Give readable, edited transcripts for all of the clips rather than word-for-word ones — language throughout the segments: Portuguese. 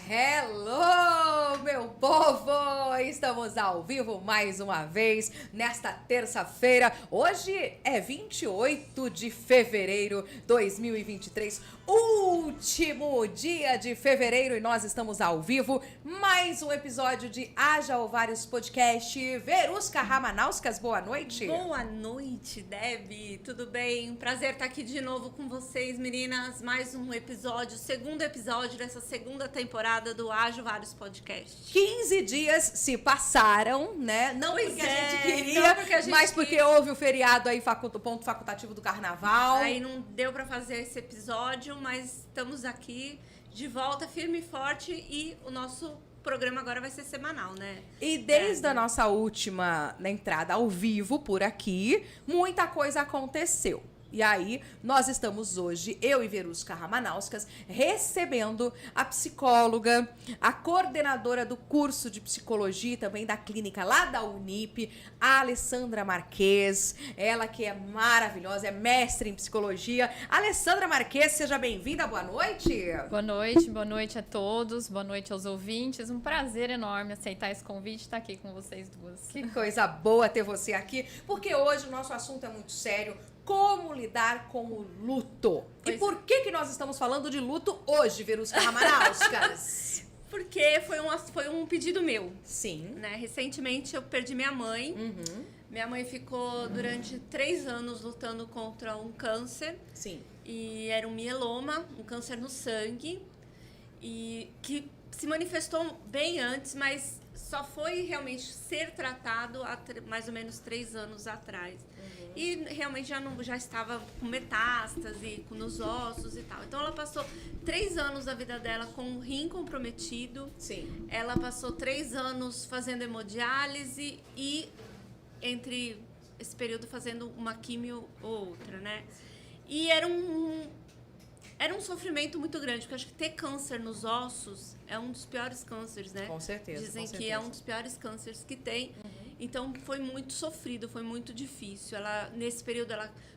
Hello, meu povo! Estamos ao vivo mais uma vez nesta terça-feira. Hoje é 28 de fevereiro de 2023, último dia de fevereiro, e nós estamos ao vivo. Mais um episódio de Haja Ovários Podcast. Verusca Ramanauskas, boa noite. Boa noite, Deb. Tudo bem? Prazer estar aqui de novo com vocês, meninas. Mais um episódio, segundo episódio dessa segunda temporada do Haja Ovários Podcast. 15 dias se passaram, né? Não Pois porque a é, gente queria, não porque a gente mas porque houve o feriado aí, ponto facultativo do carnaval. Aí não deu pra fazer esse episódio, mas estamos aqui de volta, firme e forte, e o nosso programa agora vai ser semanal, né? E desde a nossa última entrada ao vivo por aqui, muita coisa aconteceu. E aí, nós estamos hoje, eu e Verusca Ramanauskas, recebendo a psicóloga, a coordenadora do curso de psicologia e também da clínica lá da Unip, a Alessandra Marques. Ela que é maravilhosa, é mestre em psicologia. Alessandra Marques, seja bem-vinda, boa noite. Boa noite a todos, boa noite aos ouvintes. Um prazer enorme aceitar esse convite e estar aqui com vocês duas. Que coisa boa ter você aqui, porque hoje o nosso assunto é muito sério. Como lidar com o luto? Pois e por que nós estamos falando de luto hoje, Verusca Ramanauskas? Porque foi um pedido meu, Sim. né? Recentemente eu perdi minha mãe. Minha mãe ficou durante 3 anos lutando contra um câncer. Sim. E era um mieloma, um câncer no sangue, e que se manifestou bem antes, mas só foi realmente ser tratado há mais ou menos 3 anos atrás. E realmente já estava com metástase, nos ossos e tal. Então ela passou 3 anos da vida dela com o rim comprometido. Sim. Ela passou 3 anos fazendo hemodiálise e entre esse período fazendo uma químio ou outra, né? E era um sofrimento muito grande, porque eu acho que ter câncer nos ossos é um dos piores cânceres, né? Com certeza. Dizem com que certeza. é um dos piores cânceres que tem. Então foi muito sofrido, foi muito difícil. Ela, nesse período,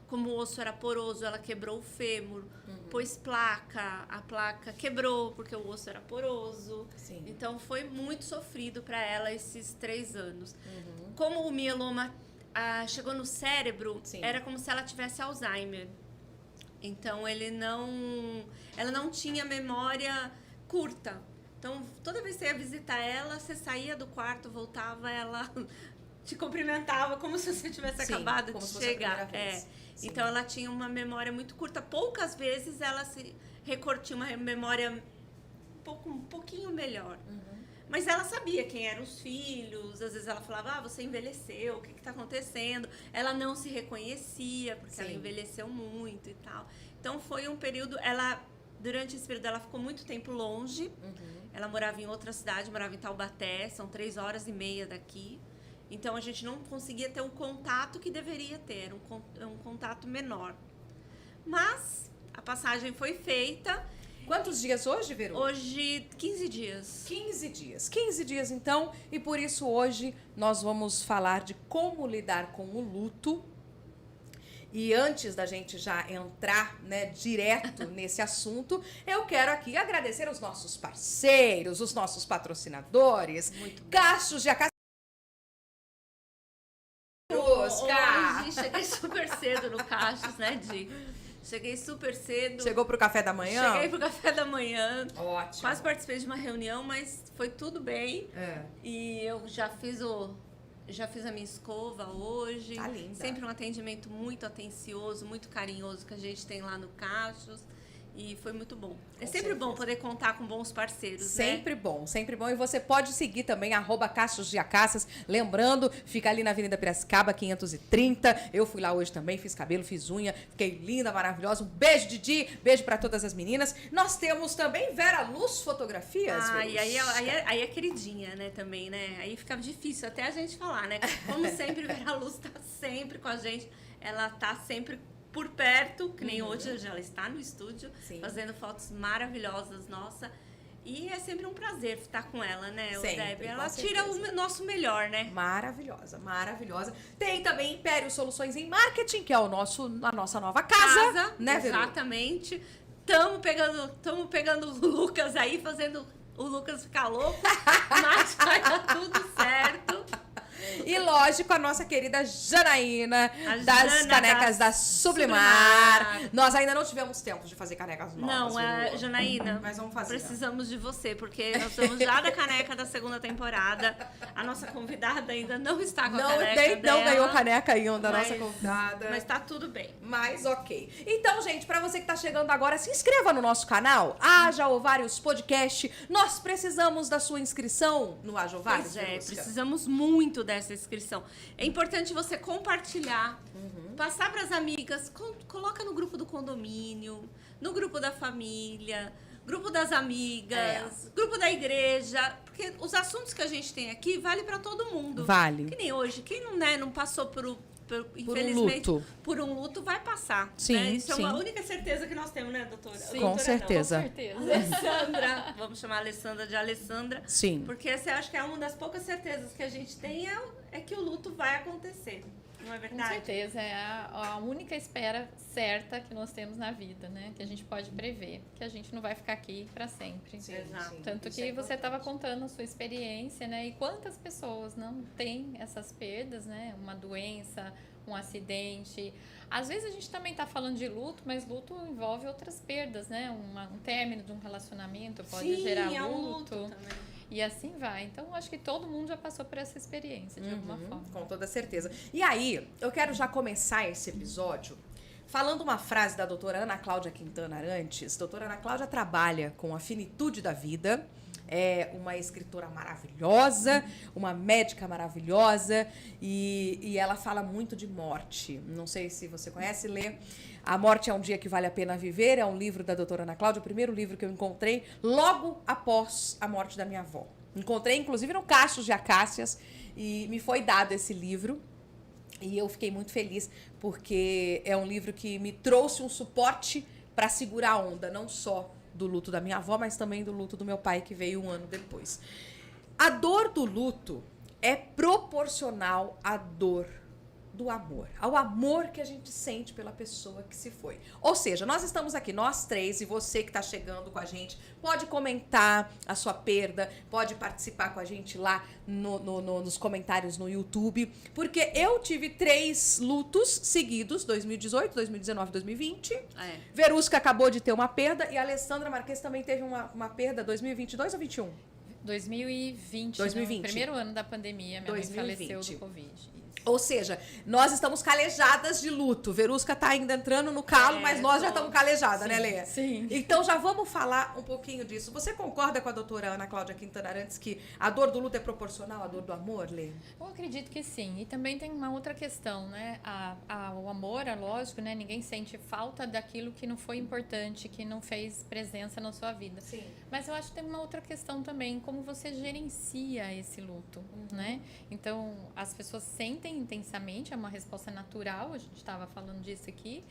como o osso era poroso, ela quebrou o fêmur, pôs placa, a placa quebrou porque o osso era poroso. Sim. Então foi muito sofrido para ela esses 3 anos. Como o mieloma chegou no cérebro, Sim. era como se ela tivesse Alzheimer. Então ela não tinha memória curta. Então toda vez que você ia visitar ela, você saía do quarto, voltava, ela te cumprimentava como se você tivesse Sim, acabado como de se fosse a chegar. primeira vez. Sim. Então ela tinha uma memória muito curta. Poucas vezes ela se recortou uma memória um pouquinho melhor. Mas ela sabia quem eram os filhos, às vezes ela falava, você envelheceu, o que está acontecendo? Ela não se reconhecia, porque Sim. ela envelheceu muito e tal. Então foi um período, durante esse período ela ficou muito tempo longe, ela morava em outra cidade, morava em Taubaté, são 3 horas e meia daqui. Então a gente não conseguia ter um contato que deveria ter, um contato menor. Mas a passagem foi feita. Quantos dias hoje, Veru? Hoje, 15 dias. 15 dias. 15 dias, então, e por isso hoje nós vamos falar de como lidar com o luto. E antes da gente já entrar, né, direto nesse assunto, eu quero aqui agradecer aos nossos parceiros, os nossos patrocinadores. Muito bom. Cachos de Acácia. Hoje cheguei super cedo no Cachos, né, Di? Cheguei super cedo. Chegou pro café da manhã? Cheguei pro café da manhã. Ótimo. Quase participei de uma reunião, mas foi tudo bem. E eu já fiz a minha escova hoje. Tá linda. Sempre um atendimento muito atencioso, muito carinhoso que a gente tem lá no Cachos. E foi muito bom. É sempre bom poder contar com bons parceiros, Sempre né? bom, sempre bom. E você pode seguir também, @Cachos de Acácias. Lembrando, fica ali na Avenida Piracicaba, 530. Eu fui lá hoje também, fiz cabelo, fiz unha. Fiquei linda, maravilhosa. Um beijo, Didi. Beijo pra todas as meninas. Nós temos também Vera Luz Fotografias. E aí é queridinha, né, também, né? Aí fica difícil até a gente falar, né? Como sempre, Vera Luz tá sempre com a gente. Ela tá sempre por perto, que nem hoje ela está no estúdio, Sim. fazendo fotos maravilhosas, nossa. E é sempre um prazer estar com ela, né, Deb? Ela tira o nosso melhor, né? Maravilhosa, maravilhosa. Tem também Império Soluções em Marketing, que é a nossa nova casa, né, Veru? Exatamente. Tamo pegando o Lucas aí, fazendo o Lucas ficar louco, mas vai dar tudo certo. E lógico, a nossa querida Janaína, A das Jana canecas da da Sublimar. Sublimar. Nós ainda não tivemos tempo de fazer canecas novas. Não, viu? Janaína, Mas vamos fazer. precisamos de você, porque nós estamos já da caneca da segunda temporada. A nossa convidada ainda não está com a caneca Não dela. ganhou caneca ainda, a nossa mas- convidada. Mas tá tudo bem. Mas ok. Então, gente, pra você que tá chegando agora, se inscreva no nosso canal, Haja Ovários Podcast. Nós precisamos da sua inscrição no Haja Ovários. Pois é, Verusca. precisamos muito dessa inscrição. É importante você compartilhar, passar para as amigas, coloca no grupo do condomínio, no grupo da família, grupo das amigas, grupo da igreja, porque os assuntos que a gente tem aqui vale para todo mundo. Vale. Que nem hoje, quem não, né, não passou infelizmente, luto. por um luto, vai passar. Sim, né? Isso sim. é uma única certeza que nós temos, né, doutora? Com Doutora, não. certeza. Com certeza. Alessandra, vamos chamar a Alessandra de Alessandra. Sim. Porque essa eu acho que é uma das poucas certezas que a gente tem é que o luto vai acontecer. Não é Com verdade? certeza, é a única espera certa que nós temos na vida, né? Que a gente pode prever, que a gente não vai ficar aqui para sempre. Sim, Exato. sim. Tanto Isso que é você importante. estava contando a sua experiência, né? E quantas pessoas não têm essas perdas, né? Uma doença, um acidente. Às vezes a gente também está falando de luto, mas luto envolve outras perdas, né? Um término de um relacionamento pode Sim, gerar é um luto. luto também. E assim vai. Então, acho que todo mundo já passou por essa experiência, de alguma forma. Com toda certeza. E aí, eu quero já começar esse episódio falando uma frase da doutora Ana Cláudia Quintana Arantes. Doutora Ana Cláudia trabalha com a finitude da vida, é uma escritora maravilhosa, uma médica maravilhosa, e ela fala muito de morte. Não sei se você conhece, lê A Morte é um Dia que Vale a Pena Viver, é um livro da doutora Ana Cláudia, o primeiro livro que eu encontrei logo após a morte da minha avó. Encontrei, inclusive, no Cachos de Acácias, e me foi dado esse livro. E eu fiquei muito feliz, porque é um livro que me trouxe um suporte para segurar a onda, não só do luto da minha avó, mas também do luto do meu pai, que veio um ano depois. A dor do luto é proporcional à dor do amor, ao amor que a gente sente pela pessoa que se foi. Ou seja, nós estamos aqui, nós três, e você que está chegando com a gente, pode comentar a sua perda, pode participar com a gente lá nos comentários no YouTube, porque eu tive 3 lutos seguidos, 2018, 2019, 2020. É. Verusca acabou de ter uma perda e a Alessandra Marques também teve uma perda 2022 ou 21? 2020, 2020. no primeiro ano da pandemia, minha mãe 2020. faleceu do Covid. Isso. Ou seja, nós estamos calejadas de luto. Verusca tá ainda entrando no calo, É, mas nós já tô. estamos calejadas, Sim, né, Lê? sim. Então já vamos falar um pouquinho disso. Você concorda com a doutora Ana Cláudia Quintana Arantes que a dor do luto é proporcional à dor do amor, Lê? Eu acredito que sim. E também tem uma outra questão, né? O amor, é lógico, né? Ninguém sente falta daquilo que não foi importante, que não fez presença na sua vida. Sim. Mas eu acho que tem uma outra questão também, como você gerencia esse luto, né? Então, as pessoas sentem intensamente, é uma resposta natural, a gente estava falando disso aqui.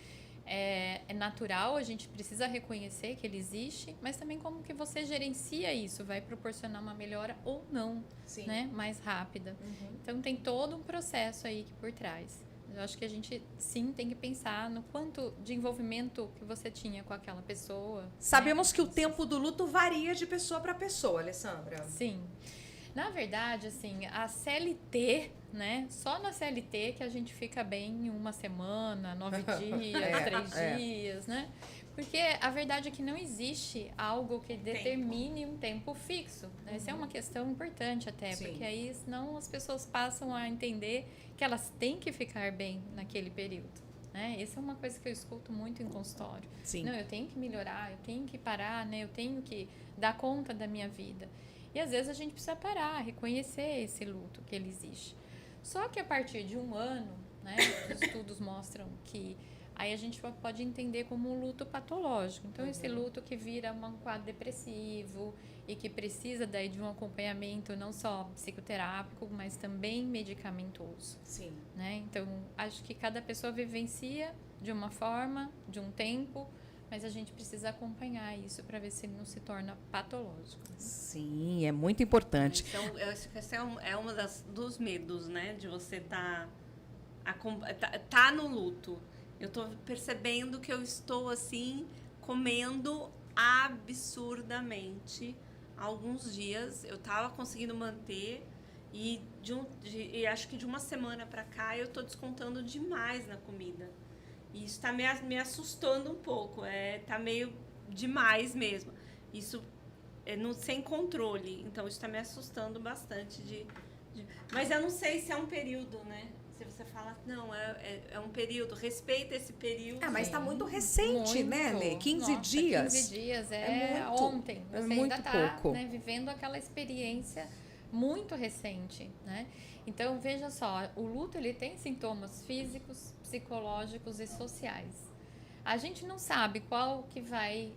É natural, a gente precisa reconhecer que ele existe, mas também como que você gerencia isso, vai proporcionar uma melhora ou não, Sim. né? Mais rápida. Então, tem todo um processo aí por trás. Eu acho que a gente, sim, tem que pensar no quanto de envolvimento que você tinha com aquela pessoa. Sabemos que o tempo do luto varia de pessoa para pessoa, Alessandra. Sim. Na verdade, assim, a CLT, né? Só na CLT que a gente fica bem uma semana, 9 dias, 3 dias, né? Porque a verdade é que não existe algo que determine um tempo fixo. Né? Essa é uma questão importante até, Sim. porque aí senão as pessoas passam a entender que elas têm que ficar bem naquele período. Né? Essa é uma coisa que eu escuto muito em consultório. Sim. Não, eu tenho que melhorar, eu tenho que parar, né? Eu tenho que dar conta da minha vida. E às vezes a gente precisa parar, reconhecer esse luto que ele existe. Só que a partir de um ano, né, os estudos mostram que aí a gente pode entender como um luto patológico. Então, esse luto que vira um quadro depressivo e que precisa daí de um acompanhamento não só psicoterápico, mas também medicamentoso. Sim. Né? Então, acho que cada pessoa vivencia de uma forma, de um tempo, mas a gente precisa acompanhar isso para ver se ele não se torna patológico. Sim, é muito importante. Então, esse é uma dos medos, né? De você tá no luto. Eu tô percebendo que eu estou, assim, comendo absurdamente há alguns dias, eu tava conseguindo manter e e acho que de uma semana pra cá eu tô descontando demais na comida. E isso tá me assustando um pouco, tá meio demais mesmo. Isso sem controle, então isso tá me assustando bastante mas eu não sei se é um período, né? Se você fala, não, é um período, respeita esse período. Ah, mas tá muito recente, né, Lê? 15 Nossa, dias. 15 dias, muito, ontem. Você muito ainda tá, pouco. né, vivendo aquela experiência muito recente, né? Então, veja só, o luto, ele tem sintomas físicos, psicológicos e sociais. A gente não sabe qual que vai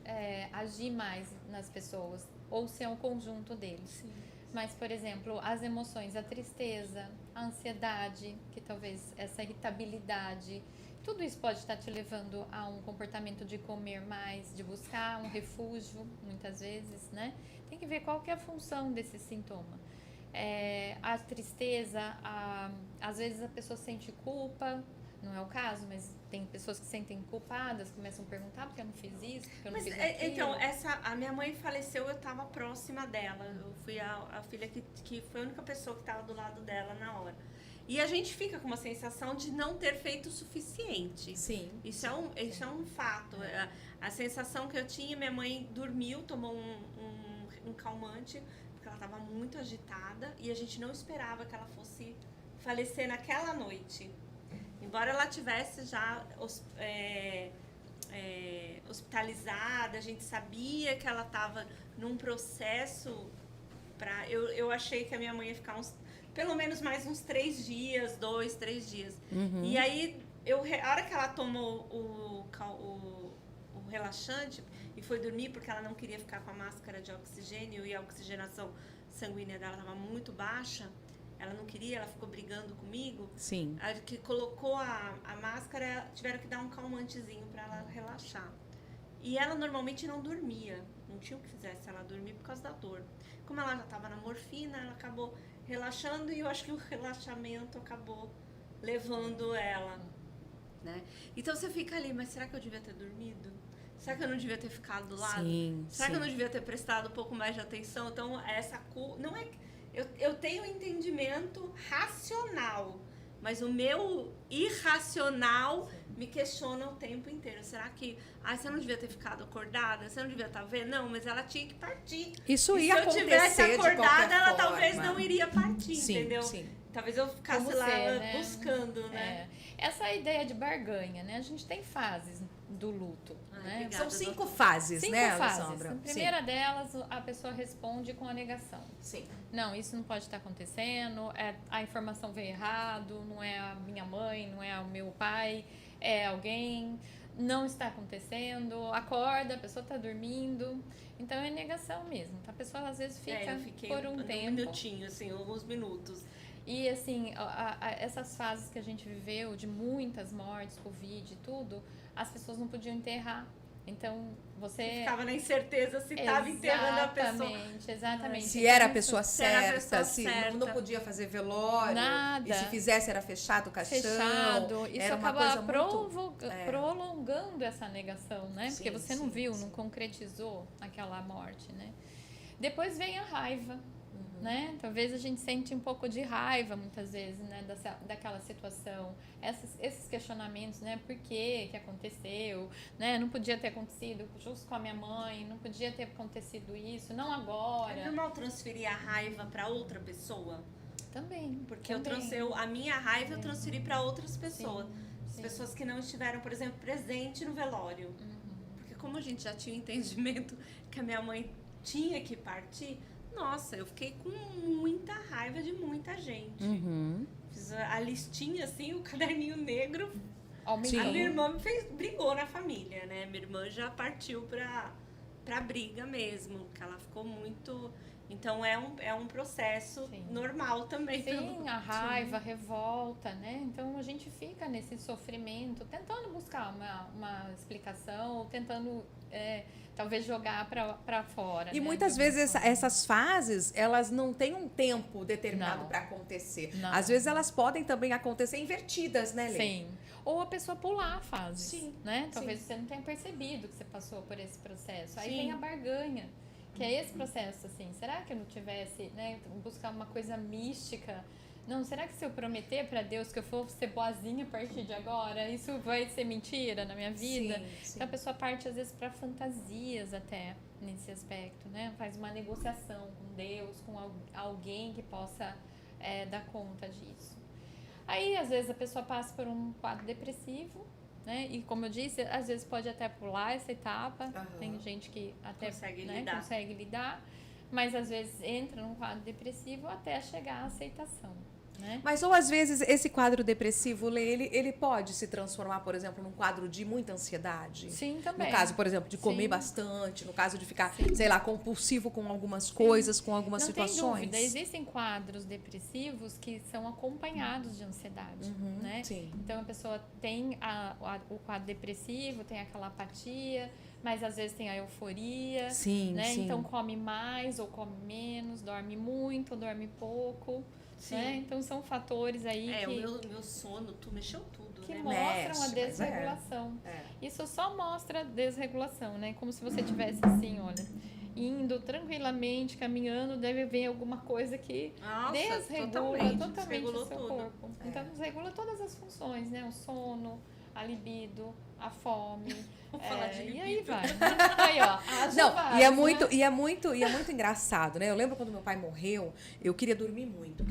agir mais nas pessoas, ou se é um conjunto deles. Sim. Mas, por exemplo, as emoções, a tristeza, a ansiedade, que talvez essa irritabilidade, tudo isso pode estar te levando a um comportamento de comer mais, de buscar um refúgio, muitas vezes, né? Tem que ver qual que é a função desse sintoma. A tristeza, às vezes a pessoa sente culpa, não é o caso, mas tem pessoas que se sentem culpadas, começam a perguntar porque eu não fiz isso, porque eu não fiz aquilo. Então, a minha mãe faleceu, eu estava próxima dela. Eu fui a filha que foi a única pessoa que estava do lado dela na hora. E a gente fica com uma sensação de não ter feito o suficiente. Sim. Isso é um fato. A sensação que eu tinha, minha mãe dormiu, tomou um calmante, porque ela estava muito agitada e a gente não esperava que ela fosse falecer naquela noite. Embora ela tivesse já hospitalizada, a gente sabia que ela estava num processo eu achei que a minha mãe ia ficar pelo menos mais uns 3 dias, 2, 3 dias. Uhum. E aí, a hora que ela tomou o relaxante e foi dormir, porque ela não queria ficar com a máscara de oxigênio e a oxigenação sanguínea dela estava muito baixa, ela não queria, ela ficou brigando comigo. Sim. A que colocou a máscara, tiveram que dar um calmantezinho para ela relaxar. E ela normalmente não dormia, não tinha o que fizesse ela dormir por causa da dor. Como ela já estava na morfina, ela acabou relaxando e eu acho que o relaxamento acabou levando ela, né? Então você fica ali, mas será que eu devia ter dormido? Será que eu não devia ter ficado do lado? Sim, será sim. que eu não devia ter prestado um pouco mais de atenção? Então, essa não é... Eu tenho um entendimento racional, mas o meu irracional me questiona o tempo inteiro. Será que você não devia ter ficado acordada? Você não devia estar vendo? Não, mas ela tinha que partir. Isso e ia se eu tivesse acontecer acordada, ela forma. talvez não iria partir, Sim, entendeu? sim. Talvez eu ficasse Como lá né? buscando, né? Essa ideia de barganha, né? A gente tem fases do luto, né? obrigada. São 5 fases, 5 né, fases. Alessandra? A primeira delas, a pessoa responde com a negação. Sim. Não, isso não pode estar acontecendo, a informação veio errado, não é a minha mãe, não é o meu pai, é alguém, não está acontecendo, acorda, a pessoa está dormindo. Então é negação mesmo. A pessoa às vezes fica por um tempo. Um minutinho, assim, alguns minutos. E assim, essas fases que a gente viveu de muitas mortes, Covid e tudo, as pessoas não podiam enterrar. Então, você ficava na incerteza se estava enterrando a pessoa. Exatamente. Se então, era a pessoa certa, se certa. não podia fazer velório. Nada. E se fizesse era fechado o caixão. Fechado. Isso era uma acaba coisa prolongando essa negação, né? Sim, porque você não viu, sim. não concretizou aquela morte, né? Depois vem a raiva. Né? Talvez a gente sente um pouco de raiva muitas vezes, né? daquela situação, esses questionamentos, né? Por que aconteceu, né? Não podia ter acontecido justo com a minha mãe, não podia ter acontecido isso, não agora. É normal transferir a raiva para outra pessoa? Também. Porque também. a minha raiva eu transferi para outras pessoas. Sim. Pessoas que não estiveram, por exemplo, presente no velório. Porque como a gente já tinha o entendimento que a minha mãe tinha que partir, nossa, eu fiquei com muita raiva de muita gente. Fiz a listinha, assim, o caderninho negro. Aumentou. A minha irmã brigou na família, né? Minha irmã já partiu pra briga mesmo, que ela ficou muito... Então, é um processo normal também. Sim, a raiva, a revolta, né? Então, a gente fica nesse sofrimento, tentando buscar uma explicação, ou tentando... talvez jogar para fora. E né? muitas vezes essas fases, elas não têm um tempo determinado Não. para acontecer. Não. Às vezes elas podem também acontecer invertidas, né, Lê? Sim. Ou a pessoa pular a fase. Sim, Né? Talvez sim. você não tenha percebido que você passou por esse processo. Aí Sim. vem a barganha. Que é esse processo, assim, será que eu não tivesse, né, buscar uma coisa mística? Não, será que se eu prometer para Deus que eu for ser boazinha a partir de agora, isso vai ser mentira na minha vida? Sim. Então a pessoa parte às vezes para fantasias até nesse aspecto, né? Faz uma negociação com Deus, com alguém que possa dar conta disso. Aí às vezes a pessoa passa por um quadro depressivo, né? E como eu disse, às vezes pode até pular essa etapa. Tem gente que até consegue lidar, mas às vezes entra num quadro depressivo até chegar à aceitação. Né? Mas ou às vezes esse quadro depressivo, ele pode se transformar, por exemplo, num quadro de muita ansiedade? Sim, também. No caso, por exemplo, de comer bastante, no caso de ficar, sei lá, compulsivo com algumas coisas, com algumas situações. Não tem dúvida, existem quadros depressivos que são acompanhados de ansiedade, né? Sim. Então a pessoa tem o quadro depressivo, tem aquela apatia, mas às vezes tem a euforia, sim, né? sim. Então come mais ou come menos, dorme muito ou dorme pouco. Né? Então são fatores aí que... o meu sono, tu mexeu tudo, que né? mostram a desregulação. Isso só mostra desregulação, né? Como se você tivesse assim, olha, indo tranquilamente, caminhando, deve haver alguma coisa que desregula totalmente o seu corpo. Então desregula todas as funções, né? O sono, a libido, a fome. E aí vai. Né? Aí, ó, não, vários, e é muito engraçado, né? Eu lembro quando meu pai morreu, eu queria dormir muito,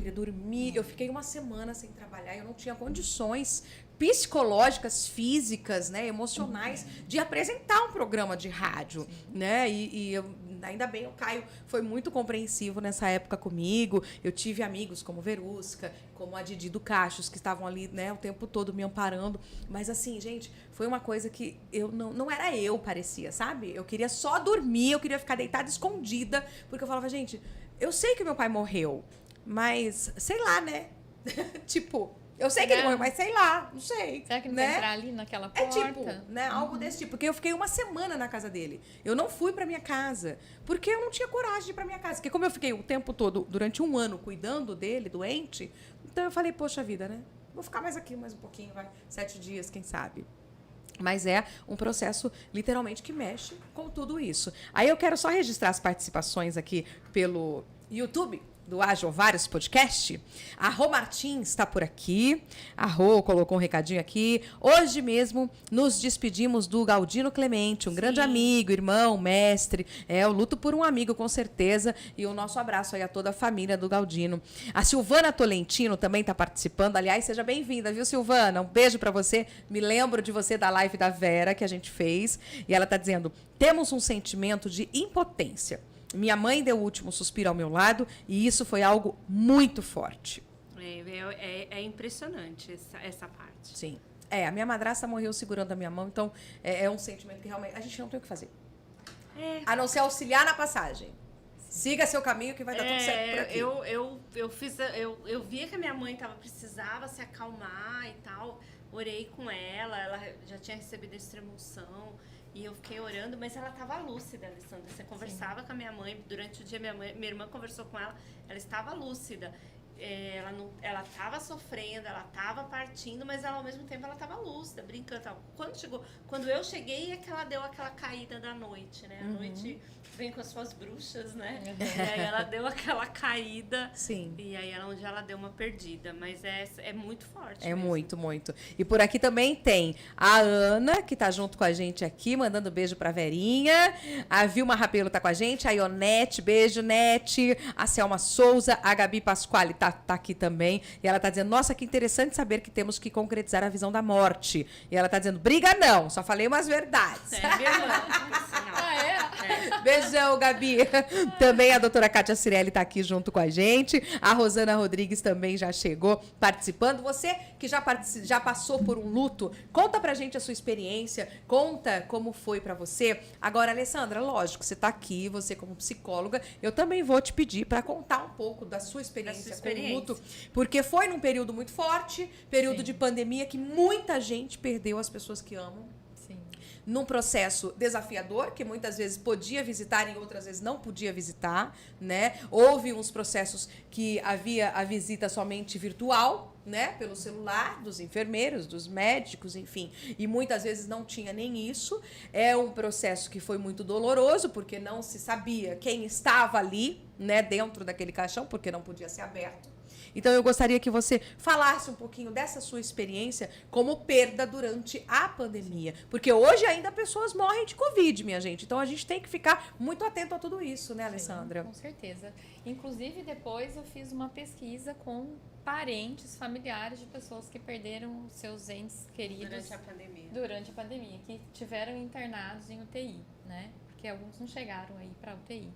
eu fiquei uma semana sem trabalhar, eu não tinha condições psicológicas, físicas, né, emocionais, de apresentar um programa de rádio, né? E eu, ainda bem, o Caio foi muito compreensivo nessa época comigo. Eu tive amigos como Verusca, como a Didi do Cachos, que estavam ali, né, o tempo todo me amparando. Mas assim, gente, foi uma coisa que eu não era eu, parecia, sabe? Eu queria só dormir, eu queria ficar deitada escondida, porque eu falava, gente, eu sei que meu pai morreu, mas sei lá, né? Tipo, eu sei que ele morreu, mas sei lá, não sei. Será que não né? vai entrar ali naquela porta? Tipo, né, algo desse tipo. Porque eu fiquei uma semana na casa dele. Eu não fui pra minha casa, porque eu não tinha coragem de ir pra minha casa. Porque como eu fiquei o tempo todo, durante um ano, cuidando dele, doente, então eu falei, poxa vida, né? Vou ficar mais aqui, mais um pouquinho, vai. 7 dias, quem sabe. Mas é um processo, literalmente, que mexe com tudo isso. Aí eu quero só registrar as participações aqui pelo YouTube do Ágil Vários Podcast. A Rô Martins está por aqui. A Rô colocou um recadinho aqui. Hoje mesmo nos despedimos do Galdino Clemente, um grande amigo, irmão, mestre. Eu luto por um amigo, com certeza. E o nosso abraço aí a toda a família do Galdino. A Silvana Tolentino também está participando. Aliás, seja bem-vinda, viu, Silvana? Um beijo para você. Me lembro de você da live da Vera que a gente fez. E ela está dizendo, temos um sentimento de impotência. Minha mãe deu o último suspiro ao meu lado e isso foi algo muito forte. É impressionante essa parte. Sim. A minha madrasta morreu segurando a minha mão, então é um sentimento que realmente a gente não tem o que fazer. A não ser auxiliar na passagem. Siga seu caminho que vai dar tudo certo por aqui. Eu via que a minha mãe precisava se acalmar e tal. Orei com ela já tinha recebido extrema-unção. E eu fiquei orando, mas ela estava lúcida, Alessandra. Você conversava com a minha mãe, durante o dia minha irmã conversou com ela, ela estava lúcida. Ela estava sofrendo, ela estava partindo, mas ela, ao mesmo tempo ela estava lúcida, brincando. Quando eu cheguei, é que ela deu aquela caída da noite, né? A noite vem com as suas bruxas, né? E aí ela deu aquela caída. Sim. E aí onde ela deu uma perdida. Mas é muito forte. É mesmo. muito, muito. E por aqui também tem a Ana, que tá junto com a gente aqui, mandando beijo pra Verinha. A Vilma Rapelo tá com a gente. A Ionete, beijo, Nete. A Selma Souza, a Gabi Pasquale tá aqui também. E ela tá dizendo, nossa, que interessante saber que temos que concretizar a visão da morte. E ela tá dizendo, briga não, só falei umas verdades. Minha irmã, Beijão, Gabi. Também a doutora Kátia Cirelli tá aqui junto com a gente. A Rosana Rodrigues também já chegou participando. Você que já passou por um luto, conta pra gente a sua experiência, conta como foi pra você. Agora, Alessandra, lógico, você tá aqui, você como psicóloga, eu também vou te pedir pra contar um pouco da sua experiência com o luto, porque foi num período muito forte, período de pandemia, que muita gente perdeu as pessoas que amam. Sim. num processo desafiador, que muitas vezes podia visitar e outras vezes não podia visitar, né? Houve uns processos que havia a visita somente virtual, né? Pelo celular, dos enfermeiros, dos médicos, enfim. E muitas vezes não tinha nem isso. É um processo que foi muito doloroso, porque não se sabia quem estava ali, né? Dentro daquele caixão, porque não podia ser aberto. Então, eu gostaria que você falasse um pouquinho dessa sua experiência como perda durante a pandemia. Porque hoje ainda pessoas morrem de Covid, minha gente. Então, a gente tem que ficar muito atento a tudo isso, né, Alessandra? Sim, com certeza. Inclusive, depois eu fiz uma pesquisa com parentes, familiares de pessoas que perderam seus entes queridos durante a pandemia, que tiveram internados em UTI, né? Porque alguns não chegaram aí para UTI.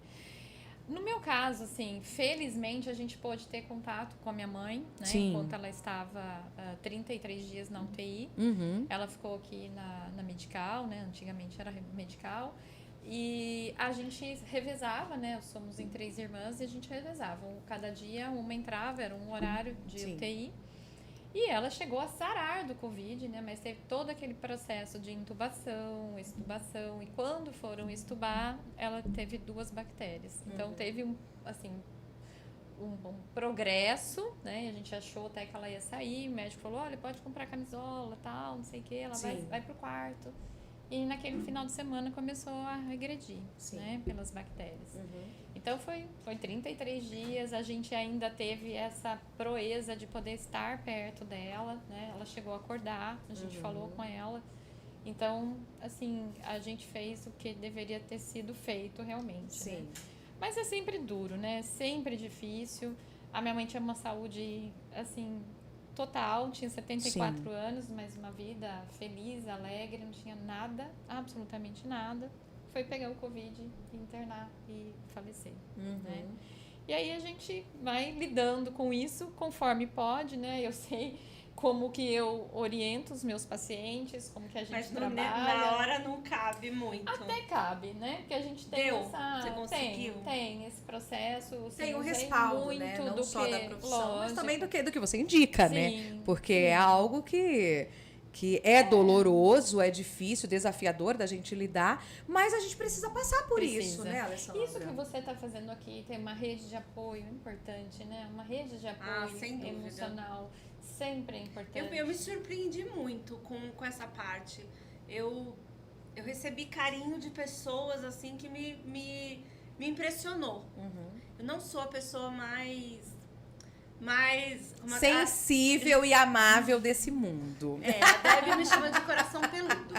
No meu caso, assim, felizmente a gente pôde ter contato com a minha mãe, né? Sim. Enquanto ela estava 33 dias na UTI. Uhum. Ela ficou aqui na Medical, né? Antigamente era Medical. E a gente revezava, né? Somos em 3 irmãs e a gente revezava. Cada dia uma entrava, era um horário de Sim. UTI. E ela chegou a sarar do Covid, né? Mas teve todo aquele processo de intubação, extubação. E quando foram extubar, ela teve 2 bactérias. Então, teve um progresso, né? E a gente achou até que ela ia sair. O médico falou, olha, pode comprar camisola, tal, não sei o quê. Ela vai pro quarto. E naquele final de semana começou a regredir, né? Pelas bactérias. Então, foi 33 dias, a gente ainda teve essa proeza de poder estar perto dela, né? Ela chegou a acordar, a gente falou com ela. Então, assim, a gente fez o que deveria ter sido feito realmente, né? Mas é sempre duro, né? Sempre difícil. A minha mãe tinha uma saúde, assim, total, tinha 74 anos, mas uma vida feliz, alegre, não tinha nada, absolutamente nada. Foi pegar o Covid, internar e falecer, né? E aí a gente vai lidando com isso conforme pode, né? Eu sei como que eu oriento os meus pacientes, como que a gente trabalha. Mas na hora não cabe muito. Até cabe, né? Porque a gente tem essa... Você conseguiu? Tem esse processo. Tem o respaldo, muito né? Não do só que, da profissão, mas lógico, também do que você indica, sim, né? Porque é algo que é doloroso, é difícil, desafiador da gente lidar, mas a gente precisa passar por isso, né, Alessandra? Isso que você está fazendo aqui, tem uma rede de apoio importante, né? Uma rede de apoio emocional sempre é importante. Eu me surpreendi muito com essa parte. Eu recebi carinho de pessoas, assim, que me impressionou. Eu não sou a pessoa mais sensível e amável desse mundo. A Debbie me chama de coração peludo.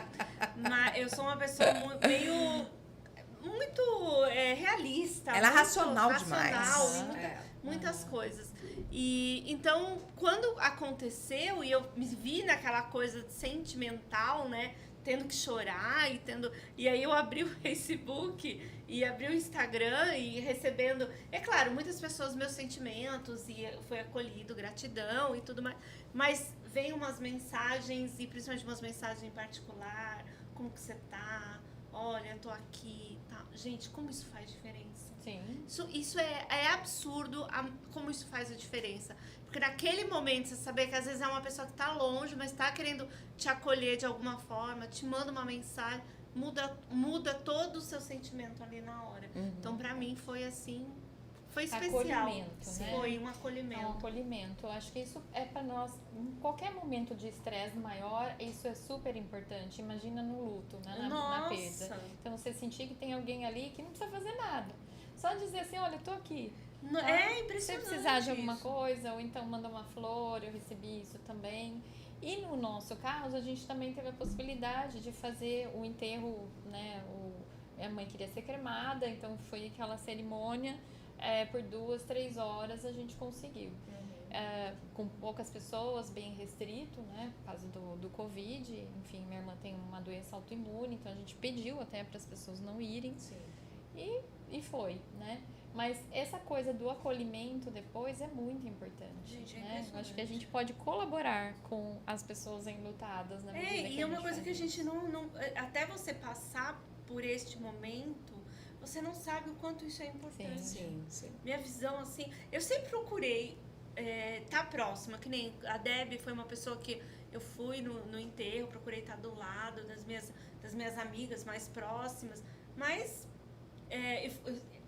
Mas eu sou uma pessoa muito realista. Ela é muito racional demais. Muitas coisas. E então, quando aconteceu e eu me vi naquela coisa sentimental, né? Tendo que chorar e aí eu abri o Facebook e abri o Instagram e recebendo, é claro, muitas pessoas, meus sentimentos, e foi acolhido, gratidão e tudo mais, mas vem umas mensagens, e principalmente umas mensagens em particular, como que você tá, olha, eu tô aqui, tá. Gente, como isso faz diferença? Sim. Isso é absurdo, como isso faz a diferença. Porque naquele momento, você saber que às vezes é uma pessoa que está longe, mas está querendo te acolher de alguma forma, te manda uma mensagem, muda todo o seu sentimento ali na hora. Então, para mim, foi assim, foi especial. Acolhimento, né? Foi um acolhimento. É um acolhimento. Eu acho que isso é para nós, em qualquer momento de estresse maior, isso é super importante. Imagina no luto, né? Na perda. Então, você sentir que tem alguém ali que não precisa fazer nada. Só dizer assim, olha, eu tô aqui. Tá? É impressionante. Se você precisar de alguma isso. coisa, ou então manda uma flor, eu recebi isso também. E no nosso caso, a gente também teve a possibilidade de fazer o enterro, né? Minha mãe queria ser cremada, então foi aquela cerimônia, por 2, 3 horas a gente conseguiu. Com poucas pessoas, bem restrito, né? Por causa do Covid. Enfim, minha irmã tem uma doença autoimune, então a gente pediu até para as pessoas não irem. Sim. E foi, né? Mas essa coisa do acolhimento depois é muito importante, gente, né? Eu acho que a gente pode colaborar com as pessoas enlutadas na medida que e é uma coisa que a gente não... Até você passar por este momento, você não sabe o quanto isso é importante. Sim. Minha visão, assim... Eu sempre procurei estar próxima, que nem a Debbie foi uma pessoa que eu fui no enterro, procurei estar do lado das das minhas amigas mais próximas. Mas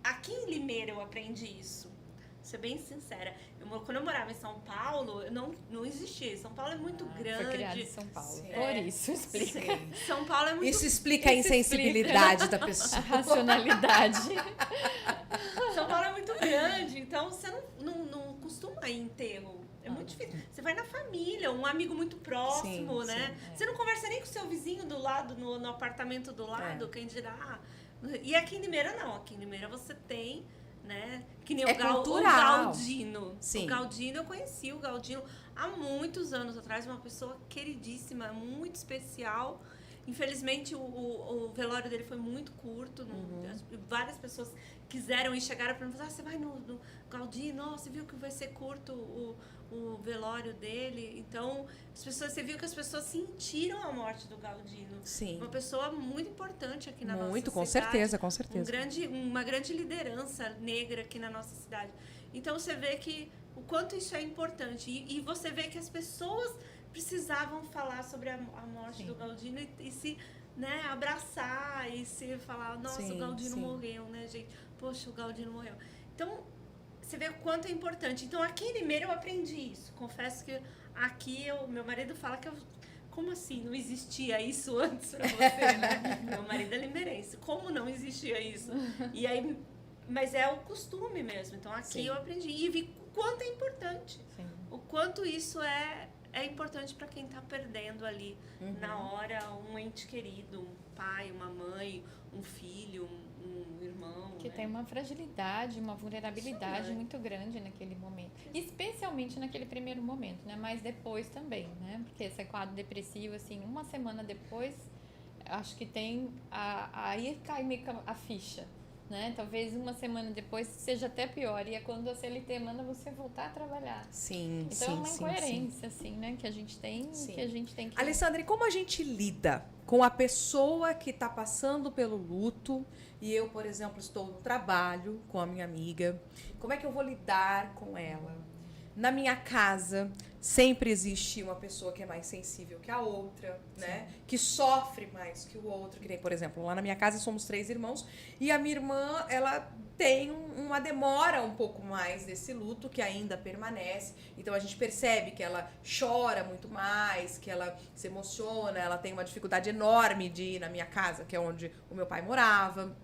aqui em Limeira eu aprendi isso. Vou ser bem sincera. Quando eu morava em São Paulo, não existia. São Paulo é muito grande. Foi criado em São Paulo. Sim. Por isso, explica. Sim. São Paulo é muito... Isso explica a insensibilidade da A pessoa. racionalidade. São Paulo é muito grande, então você não costuma ir em enterro. É muito difícil. Você vai na família, um amigo muito próximo, Sim, né? sim, Você não conversa nem com o seu vizinho do lado, no apartamento do lado, quem dirá. E aqui em Limeira não. Aqui em Limeira você tem, né? Que nem É o cultural. Galdino. Sim. O Galdino, eu conheci o Galdino há muitos anos atrás, uma pessoa queridíssima, muito especial. Infelizmente, o velório dele foi muito curto. Várias pessoas quiseram e chegaram para mim e falaram, você vai no Galdino? Você viu que vai ser curto o velório dele? Então, você viu que as pessoas sentiram a morte do Galdino. Sim. Uma pessoa muito importante aqui na nossa Muito, cidade. com certeza. Uma grande liderança negra aqui na nossa cidade. Então, você vê que o quanto isso é importante. E você vê que as pessoas precisavam falar sobre a morte do Galdino e se, né, abraçar e se falar, nossa, o Galdino morreu, né, gente? Poxa, o Galdino morreu. Então, você vê o quanto é importante. Então, aqui em Limeira eu aprendi isso. Confesso que aqui meu marido fala que como assim? Não existia isso antes pra você, né? Meu marido é limeirense. Como não existia isso? E aí, mas é o costume mesmo. Então, aqui eu aprendi e vi o quanto é importante. Sim. O quanto isso é importante para quem está perdendo ali na hora um ente querido, um pai, uma mãe, um filho, um irmão. Que né? tem uma fragilidade, uma vulnerabilidade muito grande naquele momento. Especialmente naquele primeiro momento, né? Mas depois também, né? Porque esse quadro depressivo, assim, uma semana depois, acho que tem... Aí cai meio que a ficha, né? Talvez uma semana depois seja até pior. E é quando a CLT manda você voltar a trabalhar. Sim, Então é uma incoerência, assim, né? Que a gente tem que... Alessandra, e como a gente lida com a pessoa que está passando pelo luto e eu, por exemplo, estou no trabalho com a minha amiga? Como é que eu vou lidar com ela? Na minha casa, sempre existe uma pessoa que é mais sensível que a outra, né? Que sofre mais que o outro. Que nem, por exemplo, lá na minha casa somos 3 irmãos e a minha irmã, ela tem uma demora um pouco mais desse luto que ainda permanece. Então a gente percebe que ela chora muito mais, que ela se emociona, ela tem uma dificuldade enorme de ir na minha casa, que é onde o meu pai morava.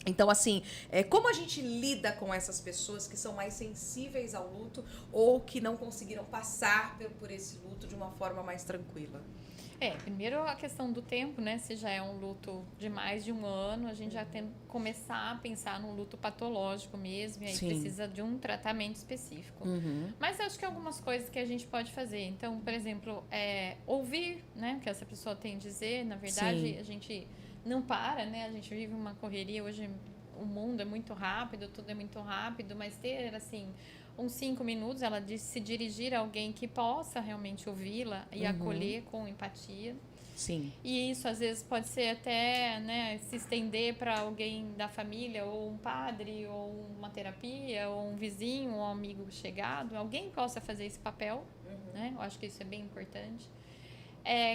Então, assim, como a gente lida com essas pessoas que são mais sensíveis ao luto ou que não conseguiram passar por esse luto de uma forma mais tranquila? Primeiro a questão do tempo, né? Se já é um luto de mais de um ano, a gente já tem que começar a pensar num luto patológico mesmo, e aí precisa de um tratamento específico. Mas acho que algumas coisas que a gente pode fazer. Então, por exemplo, ouvir, né? O que essa pessoa tem a dizer. Na verdade, a gente não para, né? A gente vive uma correria, hoje o mundo é muito rápido, tudo é muito rápido, mas ter, assim, uns 5 minutos, ela se dirigir a alguém que possa realmente ouvi-la e acolher com empatia. Sim. E isso, às vezes, pode ser até, né, se estender para alguém da família, ou um padre, ou uma terapia, ou um vizinho, ou um amigo chegado. Alguém possa fazer esse papel, né? Eu acho que isso é bem importante.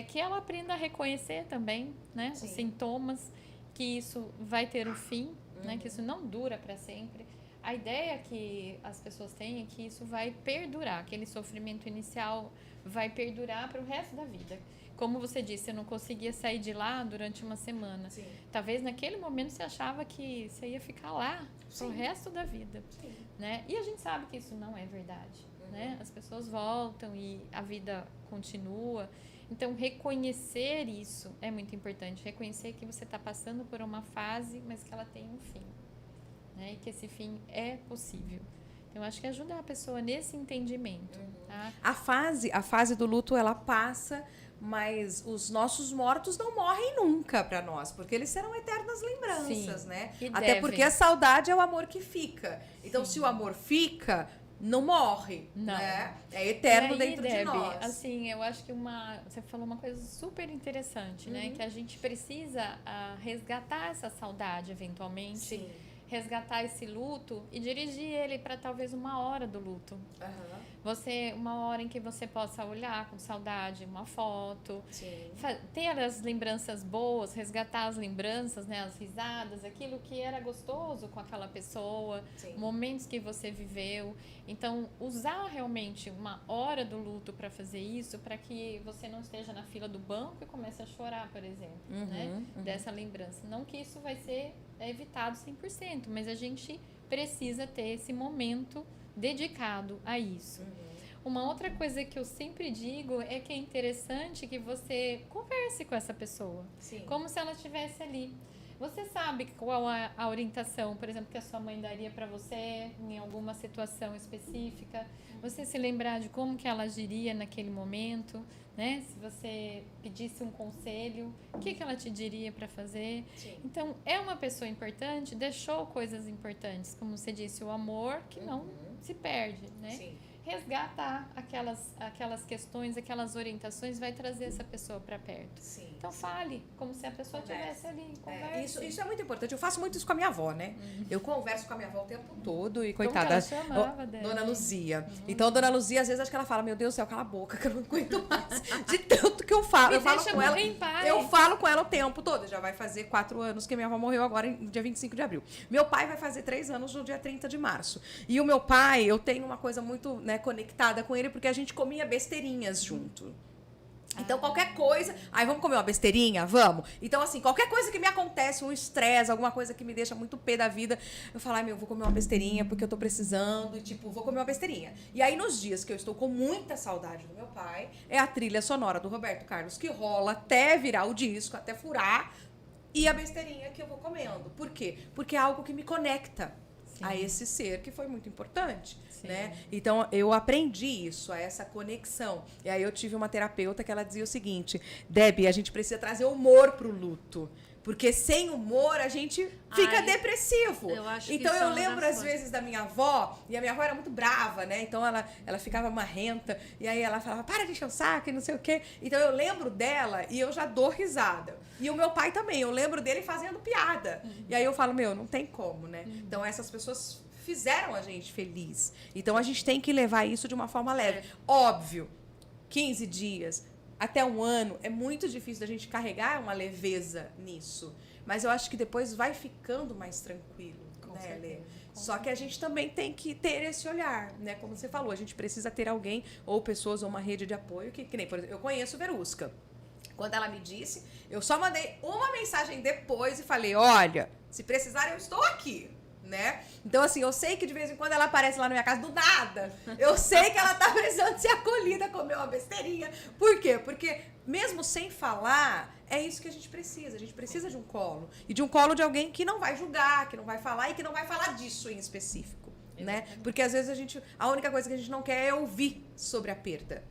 Que ela aprenda a reconhecer também, né, os sintomas, que isso vai ter um fim, né, que isso não dura para sempre. A ideia que as pessoas têm é que isso vai perdurar, aquele sofrimento inicial vai perdurar para o resto da vida. Como você disse, eu não conseguia sair de lá durante uma semana. Talvez naquele momento você achava que você ia ficar lá pro resto da vida, né? E a gente sabe que isso não é verdade, né? As pessoas voltam e a vida continua. Então, reconhecer isso é muito importante. Reconhecer que você está passando por uma fase, mas que ela tem um fim, né? E que esse fim é possível. Então, acho que ajudar a pessoa nesse entendimento. Tá? A fase do luto, ela passa, mas os nossos mortos não morrem nunca para nós, porque eles serão eternas lembranças, né? Até porque a saudade é o amor que fica. Então, se o amor fica, não morre, né? É eterno dentro de nós. Assim, eu acho que você falou uma coisa super interessante, né? Que a gente precisa resgatar essa saudade, eventualmente. resgatar esse luto e dirigir ele para talvez 1 hora do luto. Você, 1 hora em que você possa olhar com saudade uma foto, ter as lembranças boas, resgatar as lembranças, né, as risadas, aquilo que era gostoso com aquela pessoa, momentos que você viveu. Então, usar realmente 1 hora do luto para fazer isso, para que você não esteja na fila do banco e comece a chorar, por exemplo, né, dessa lembrança. Não que isso vai ser evitado 100%, mas a gente precisa ter esse momento dedicado a isso. Uma outra coisa que eu sempre digo é que é interessante que você converse com essa pessoa, como se ela estivesse ali. Você sabe qual a orientação, por exemplo, que a sua mãe daria para você em alguma situação específica? Você se lembrar de como que ela agiria naquele momento, né? Se você pedisse um conselho, o que ela te diria para fazer? Então, é uma pessoa importante, deixou coisas importantes, como você disse, o amor que não se perde, né? Resgatar aquelas questões, aquelas orientações, vai trazer essa pessoa para perto. Então fale, como se a pessoa estivesse ali, converse. Isso é muito importante. Eu faço muito isso com a minha avó, né? Eu converso com a minha avó o tempo todo e, Como coitada, que ela chamava dela? Dona Luzia. Então, Dona Luzia, às vezes, acho que ela fala, meu Deus do céu, cala a boca, que eu não aguento mais. De tanto que eu falo. Me Eu falo deixa com ela. morrer em paz. Eu falo com ela o tempo todo. Já vai fazer 4 anos que minha avó morreu agora, no dia 25 de abril. Meu pai vai fazer 3 anos no dia 30 de março. E o meu pai, eu tenho uma coisa muito, né, conectada com ele, porque a gente comia besteirinhas junto. Então, qualquer coisa... Aí, vamos comer uma besteirinha? Vamos. Então, assim, qualquer coisa que me acontece, um estresse, alguma coisa que me deixa muito pé da vida, eu falo, ai, meu, vou comer uma besteirinha porque eu tô precisando. E, tipo, vou comer uma besteirinha. E aí, nos dias que eu estou com muita saudade do meu pai, é a trilha sonora do Roberto Carlos que rola até virar o disco, até furar. E a besteirinha que eu vou comendo. Por quê? Porque é algo que me conecta a esse ser que foi muito importante, né? Então, eu aprendi isso, a essa conexão. E aí, eu tive uma terapeuta que ela dizia o seguinte, Debbie, a gente precisa trazer humor pro luto. Porque sem humor a gente fica depressivo. Eu acho que então isso é eu uma lembro das às coisas. vezes da minha avó, e a minha avó era muito brava, né? Então ela ficava marrenta, e aí ela falava, para de encher o saco e não sei o quê. Então eu lembro dela e eu já dou risada. E o meu pai também, eu lembro dele fazendo piada. E aí eu falo, meu, não tem como, né? Então essas pessoas fizeram a gente feliz. Então a gente tem que levar isso de uma forma leve. Óbvio, 15 dias, até 1 ano, é muito difícil da gente carregar uma leveza nisso. Mas eu acho que depois vai ficando mais tranquilo, né, Lê? Só que a gente também tem que ter esse olhar, né? Como você falou, a gente precisa ter alguém, ou pessoas, ou uma rede de apoio, que nem, por exemplo, eu conheço Verusca. Quando ela me disse, eu só mandei uma mensagem depois e falei, olha, se precisar eu estou aqui. Né? Então, assim, eu sei que de vez em quando ela aparece lá na minha casa do nada. Eu sei que ela tá precisando ser acolhida, comer uma besteirinha. Por quê? Porque, mesmo sem falar, é isso que a gente precisa. A gente precisa de um colo. E de um colo de alguém que não vai julgar, que não vai falar e que não vai falar disso em específico. Né? Porque, às vezes, a única coisa que a gente não quer é ouvir sobre a perda.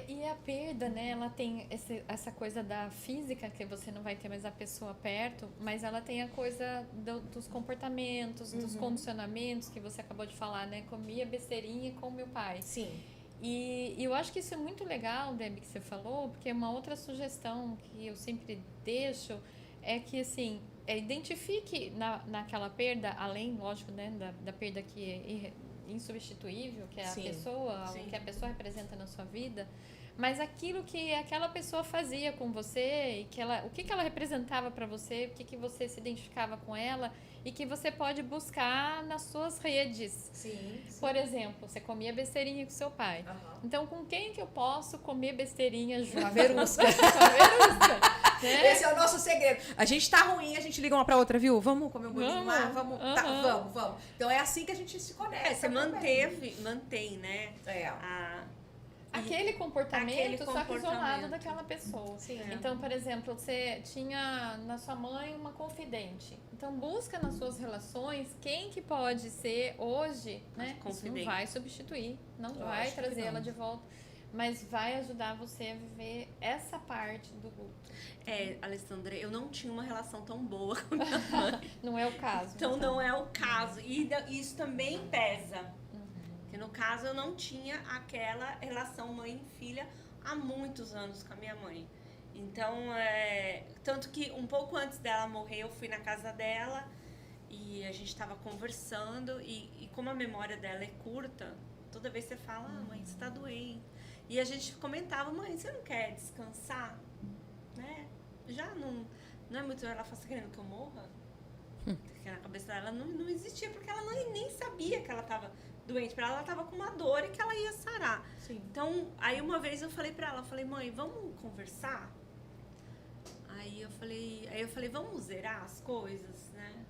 E a perda, né, ela tem essa coisa da física, que você não vai ter mais a pessoa perto, mas ela tem a coisa dos comportamentos, dos condicionamentos, que você acabou de falar, né? Comia besteirinha com meu pai. Sim. E eu acho que isso é muito legal, Debbie, que você falou, porque uma outra sugestão que eu sempre deixo é que, assim, identifique naquela perda, além, lógico, né, da perda que é insubstituível, que é a pessoa, o que a pessoa representa na sua vida, mas aquilo que aquela pessoa fazia com você, e o que ela representava para você, o que você se identificava com ela, e que você pode buscar nas suas redes. Por exemplo, você comia besteirinha com seu pai. Então, com quem que eu posso comer besteirinha junto? Com a Verusca. Né? Esse é o nosso segredo. A gente tá ruim, a gente liga uma pra outra, viu? Vamos comer um bolinho lá? Vamos. Tá, vamos. Então é assim que a gente se conecta. Você mantém, né? Aquele comportamento, só que isolado daquela pessoa. Sim, Então, por exemplo, você tinha na sua mãe uma confidente. Então, busca nas suas relações quem que pode ser hoje, né? Isso não vai substituir, não vai trazer ela de volta, mas vai ajudar você a viver essa parte do luto. Alessandra, eu não tinha uma relação tão boa com minha mãe. Não é o caso. Então, não é o caso. E isso também pesa. Porque no caso eu não tinha aquela relação mãe e filha há muitos anos com a minha mãe. Então, tanto que um pouco antes dela morrer, eu fui na casa dela E a gente tava conversando e como a memória dela é curta, toda vez você fala, mãe, você tá doente. E a gente comentava, mãe, você não quer descansar? Né? Já não é muito... Ela fala, você tá querendo que eu morra? Porque na cabeça dela não existia, porque ela nem sabia que ela tava doente. Pra ela tava com uma dor e que ela ia sarar. Sim. Então, aí uma vez eu falei pra ela, mãe, vamos conversar? Aí eu falei, vamos zerar as coisas, né?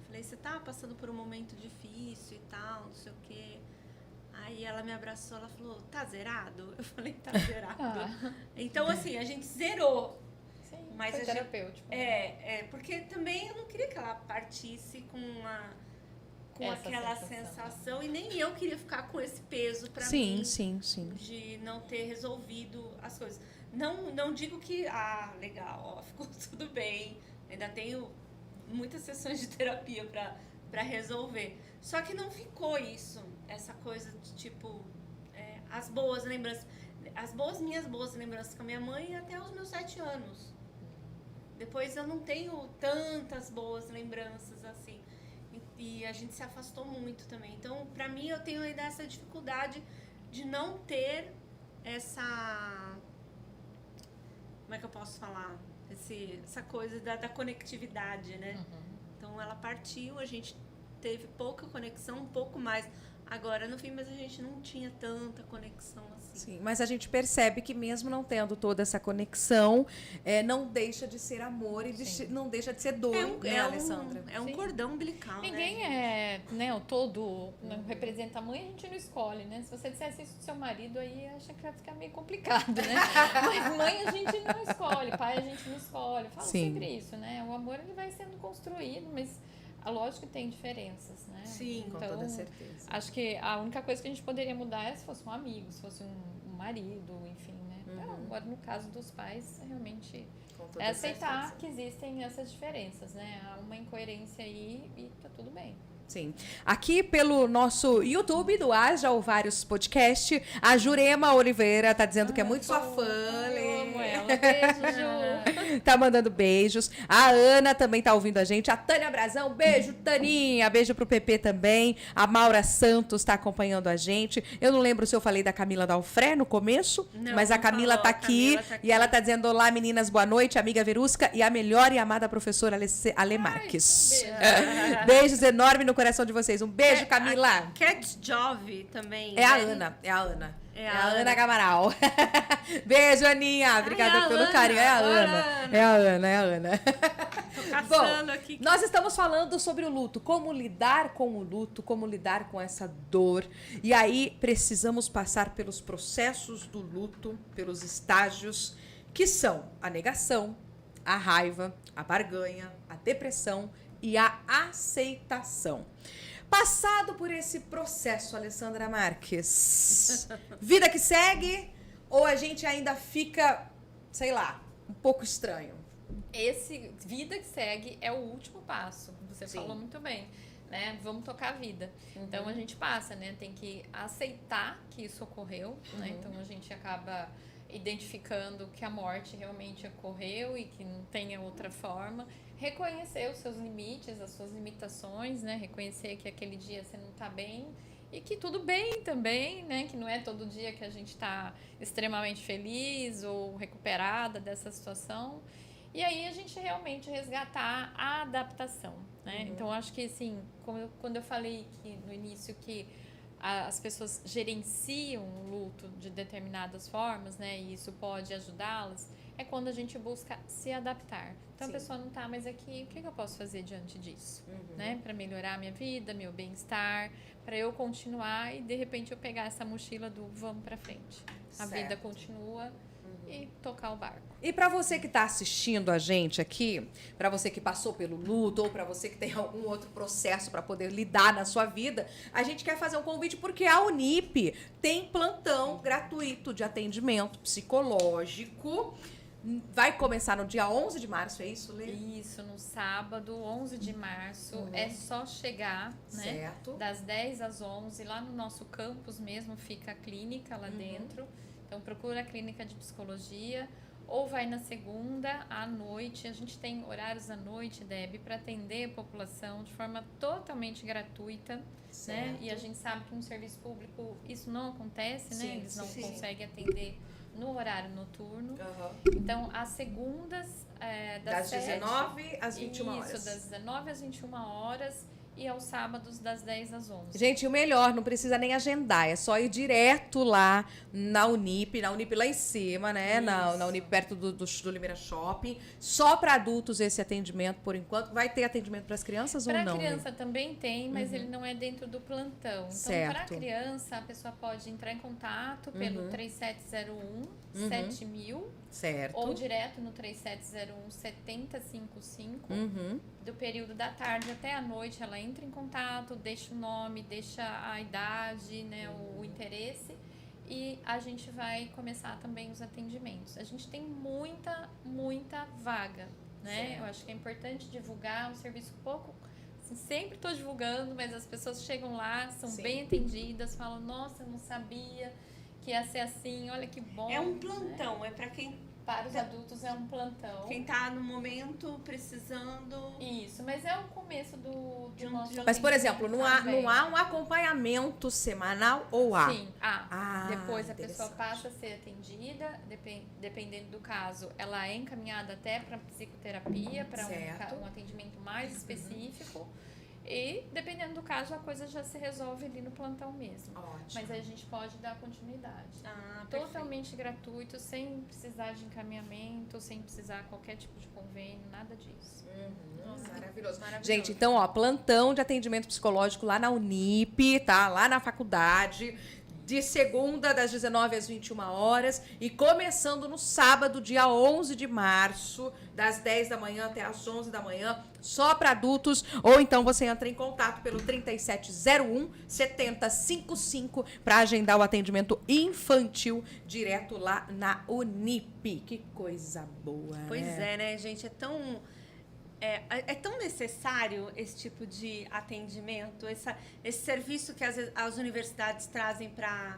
Falei, você tá passando por um momento difícil e tal, não sei o quê. Aí ela me abraçou, ela falou, tá zerado? Eu falei, tá zerado. Então, assim, a gente zerou. Sim, Mas foi terapêutico. Porque também eu não queria que ela partisse com Essa aquela sensação. E nem eu queria ficar com esse peso pra mim. Sim. De não ter resolvido as coisas. Não digo que, legal, ficou tudo bem. Ainda tenho muitas sessões de terapia pra resolver. Só que não ficou isso, essa coisa de tipo, as boas lembranças. Minhas boas lembranças com a minha mãe até os meus 7 anos. Depois eu não tenho tantas boas lembranças assim. E a gente se afastou muito também. Então, pra mim, eu tenho ainda essa dificuldade de não ter essa... Como é que eu posso falar? Essa coisa da conectividade, né? Então, ela partiu, a gente teve pouca conexão, um pouco mais agora no fim, mas a gente não tinha tanta conexão assim. Sim, mas a gente percebe que mesmo não tendo toda essa conexão, não deixa de ser amor e não deixa de ser dor, Alessandra? É um cordão umbilical, Ninguém o todo representa a mãe, a gente não escolhe, né? Se você dissesse isso do seu marido, aí acha que vai ficar meio complicado, né? Mas mãe a gente não escolhe, pai a gente não escolhe. Fala sempre isso, né? O amor ele vai sendo construído, mas lógico que tem diferenças, né? Sim, com então, toda certeza. Acho que a única coisa que a gente poderia mudar é se fosse um amigo, se fosse um marido, enfim, né? Então, agora, no caso dos pais, realmente é aceitar que existem essas diferenças, né? Há uma incoerência aí e tá tudo bem. Sim. Aqui pelo nosso YouTube do Haja ou Vários Podcast, a Jurema Oliveira tá dizendo que é muito sua fã. Eu amo ela. Beijo, Ju. Tá mandando beijos. A Ana também tá ouvindo a gente. A Tânia Brazão, beijo, Taninha. Beijo pro PP também. A Maura Santos tá acompanhando a gente. Eu não lembro se eu falei da Camila Dalfré no começo, mas a Camila tá aqui. E ela tá dizendo: olá, meninas, boa noite, amiga Verusca e a melhor e amada professora Ale Marques. Beijos enormes no coração de vocês. Um beijo, Camila. A Cat Jove também. É a Ana. É a Ana Gamaral. Beijo, Aninha. Obrigada pelo carinho. É a Ana. Tô caçando aqui. Nós estamos falando sobre o luto. Como lidar com o luto, como lidar com essa dor. E aí precisamos passar pelos processos do luto, pelos estágios, que são a negação, a raiva, a barganha, a depressão e a aceitação. Passado por esse processo, Alessandra Marques, vida que segue ou a gente ainda fica, sei lá, um pouco estranho? Esse vida que segue é o último passo. Você Sim. falou muito bem, né? Vamos tocar a vida. Então a gente passa, né? Tem que aceitar que isso ocorreu, né? Então a gente acaba identificando que a morte realmente ocorreu e que não tem outra forma. Reconhecer os seus limites, as suas limitações, né? Reconhecer que aquele dia você não tá bem e que tudo bem também, né? Que não é todo dia que a gente tá extremamente feliz ou recuperada dessa situação. E aí a gente realmente resgatar a adaptação, né? Então, acho que, assim, quando eu falei que, no início que as pessoas gerenciam o luto de determinadas formas, né? E isso pode ajudá-las, é quando a gente busca se adaptar. Então, Sim. a pessoa não está mais aqui, o que eu posso fazer diante disso? Né? Para melhorar a minha vida, meu bem-estar, para eu continuar e, de repente, eu pegar essa mochila do vamos para frente. A Certo. vida continua e tocar o barco. E para você que está assistindo a gente aqui, para você que passou pelo luto ou para você que tem algum outro processo para poder lidar na sua vida, a gente quer fazer um convite porque a Unip tem plantão gratuito de atendimento psicológico. Vai começar no dia 11 de março, é isso, Lê? Isso, no sábado, 11 de março, é só chegar, né? Certo. Das 10 às 11, lá no nosso campus mesmo fica a clínica lá dentro. Então, procura a clínica de psicologia. ou vai na segunda à noite. A gente tem horários à noite, Deb, para atender a população de forma totalmente gratuita, né? E a gente sabe que no serviço público isso não acontece, né? Sim, Eles não sim. conseguem atender no horário noturno. Uhum. Então, às segundas, Das 7, 19 às 21 horas. Isso, das 19 às 21 horas. E aos sábados, das 10 às 11. Gente, e o melhor, não precisa nem agendar, é só ir direto lá na Unip lá em cima, né? Na Unip, perto do Limeira Shopping. Só para adultos esse atendimento, por enquanto. Vai ter atendimento para as crianças ou não? Para criança também tem, mas ele não é dentro do plantão. Então, Certo. para criança, a pessoa pode entrar em contato pelo 3701 7000 Certo. ou direto no 3701 7055. Uhum. Do período da tarde até a noite, ela entra em contato, deixa o nome, deixa a idade, né, o interesse, e a gente vai começar também os atendimentos. A gente tem muita vaga, né? Certo. Eu acho que é importante divulgar um serviço pouco. Assim, sempre estou divulgando, mas as pessoas chegam lá, são Sim. bem atendidas, falam: nossa, eu não sabia que ia ser assim, olha que bom. É um né? plantão, é para quem Para os adultos é um plantão. tá no momento precisando. Isso, mas é o começo do nosso Mas, por exemplo, não há também. um acompanhamento semanal ou há? Sim, depois a pessoa interessante. passa a ser atendida, dependendo do caso, ela é encaminhada até para psicoterapia, para Certo. um atendimento mais específico. E, dependendo do caso, a coisa já se resolve ali no plantão mesmo. Ótimo. Mas aí a gente pode dar continuidade. Perfeito. Totalmente gratuito, sem precisar de encaminhamento, sem precisar qualquer tipo de convênio, nada disso. Maravilhoso. Maravilhoso. Gente, então, ó, plantão de atendimento psicológico lá na Unip, tá? Lá na faculdade, de segunda, das 19 às 21 horas, e começando no sábado, dia 11 de março, das 10 da manhã até as 11 da manhã, só para adultos, ou então você entra em contato pelo 3701 7055 para agendar o atendimento infantil direto lá na Unip. Que coisa boa, Pois né? né, gente? É tão necessário esse tipo de atendimento, esse serviço que as universidades trazem para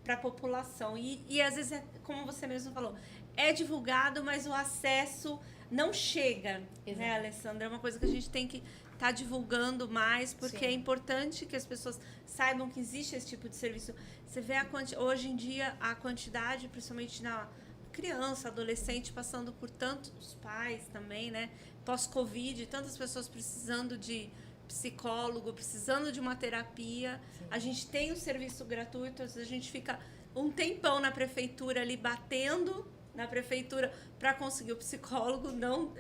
a população. E às vezes, como você mesmo falou, é divulgado, mas o acesso não chega, Exato. né, Alessandra? É uma coisa que a gente tem que estar divulgando mais, porque Sim. é importante que as pessoas saibam que existe esse tipo de serviço. Você vê hoje em dia a quantidade, principalmente na criança, adolescente, passando por tantos pais também, né? Pós-Covid, tantas pessoas precisando de psicólogo, precisando de uma terapia. Sim. A gente tem um serviço gratuito, a gente fica um tempão na prefeitura ali batendo na prefeitura para conseguir o psicólogo,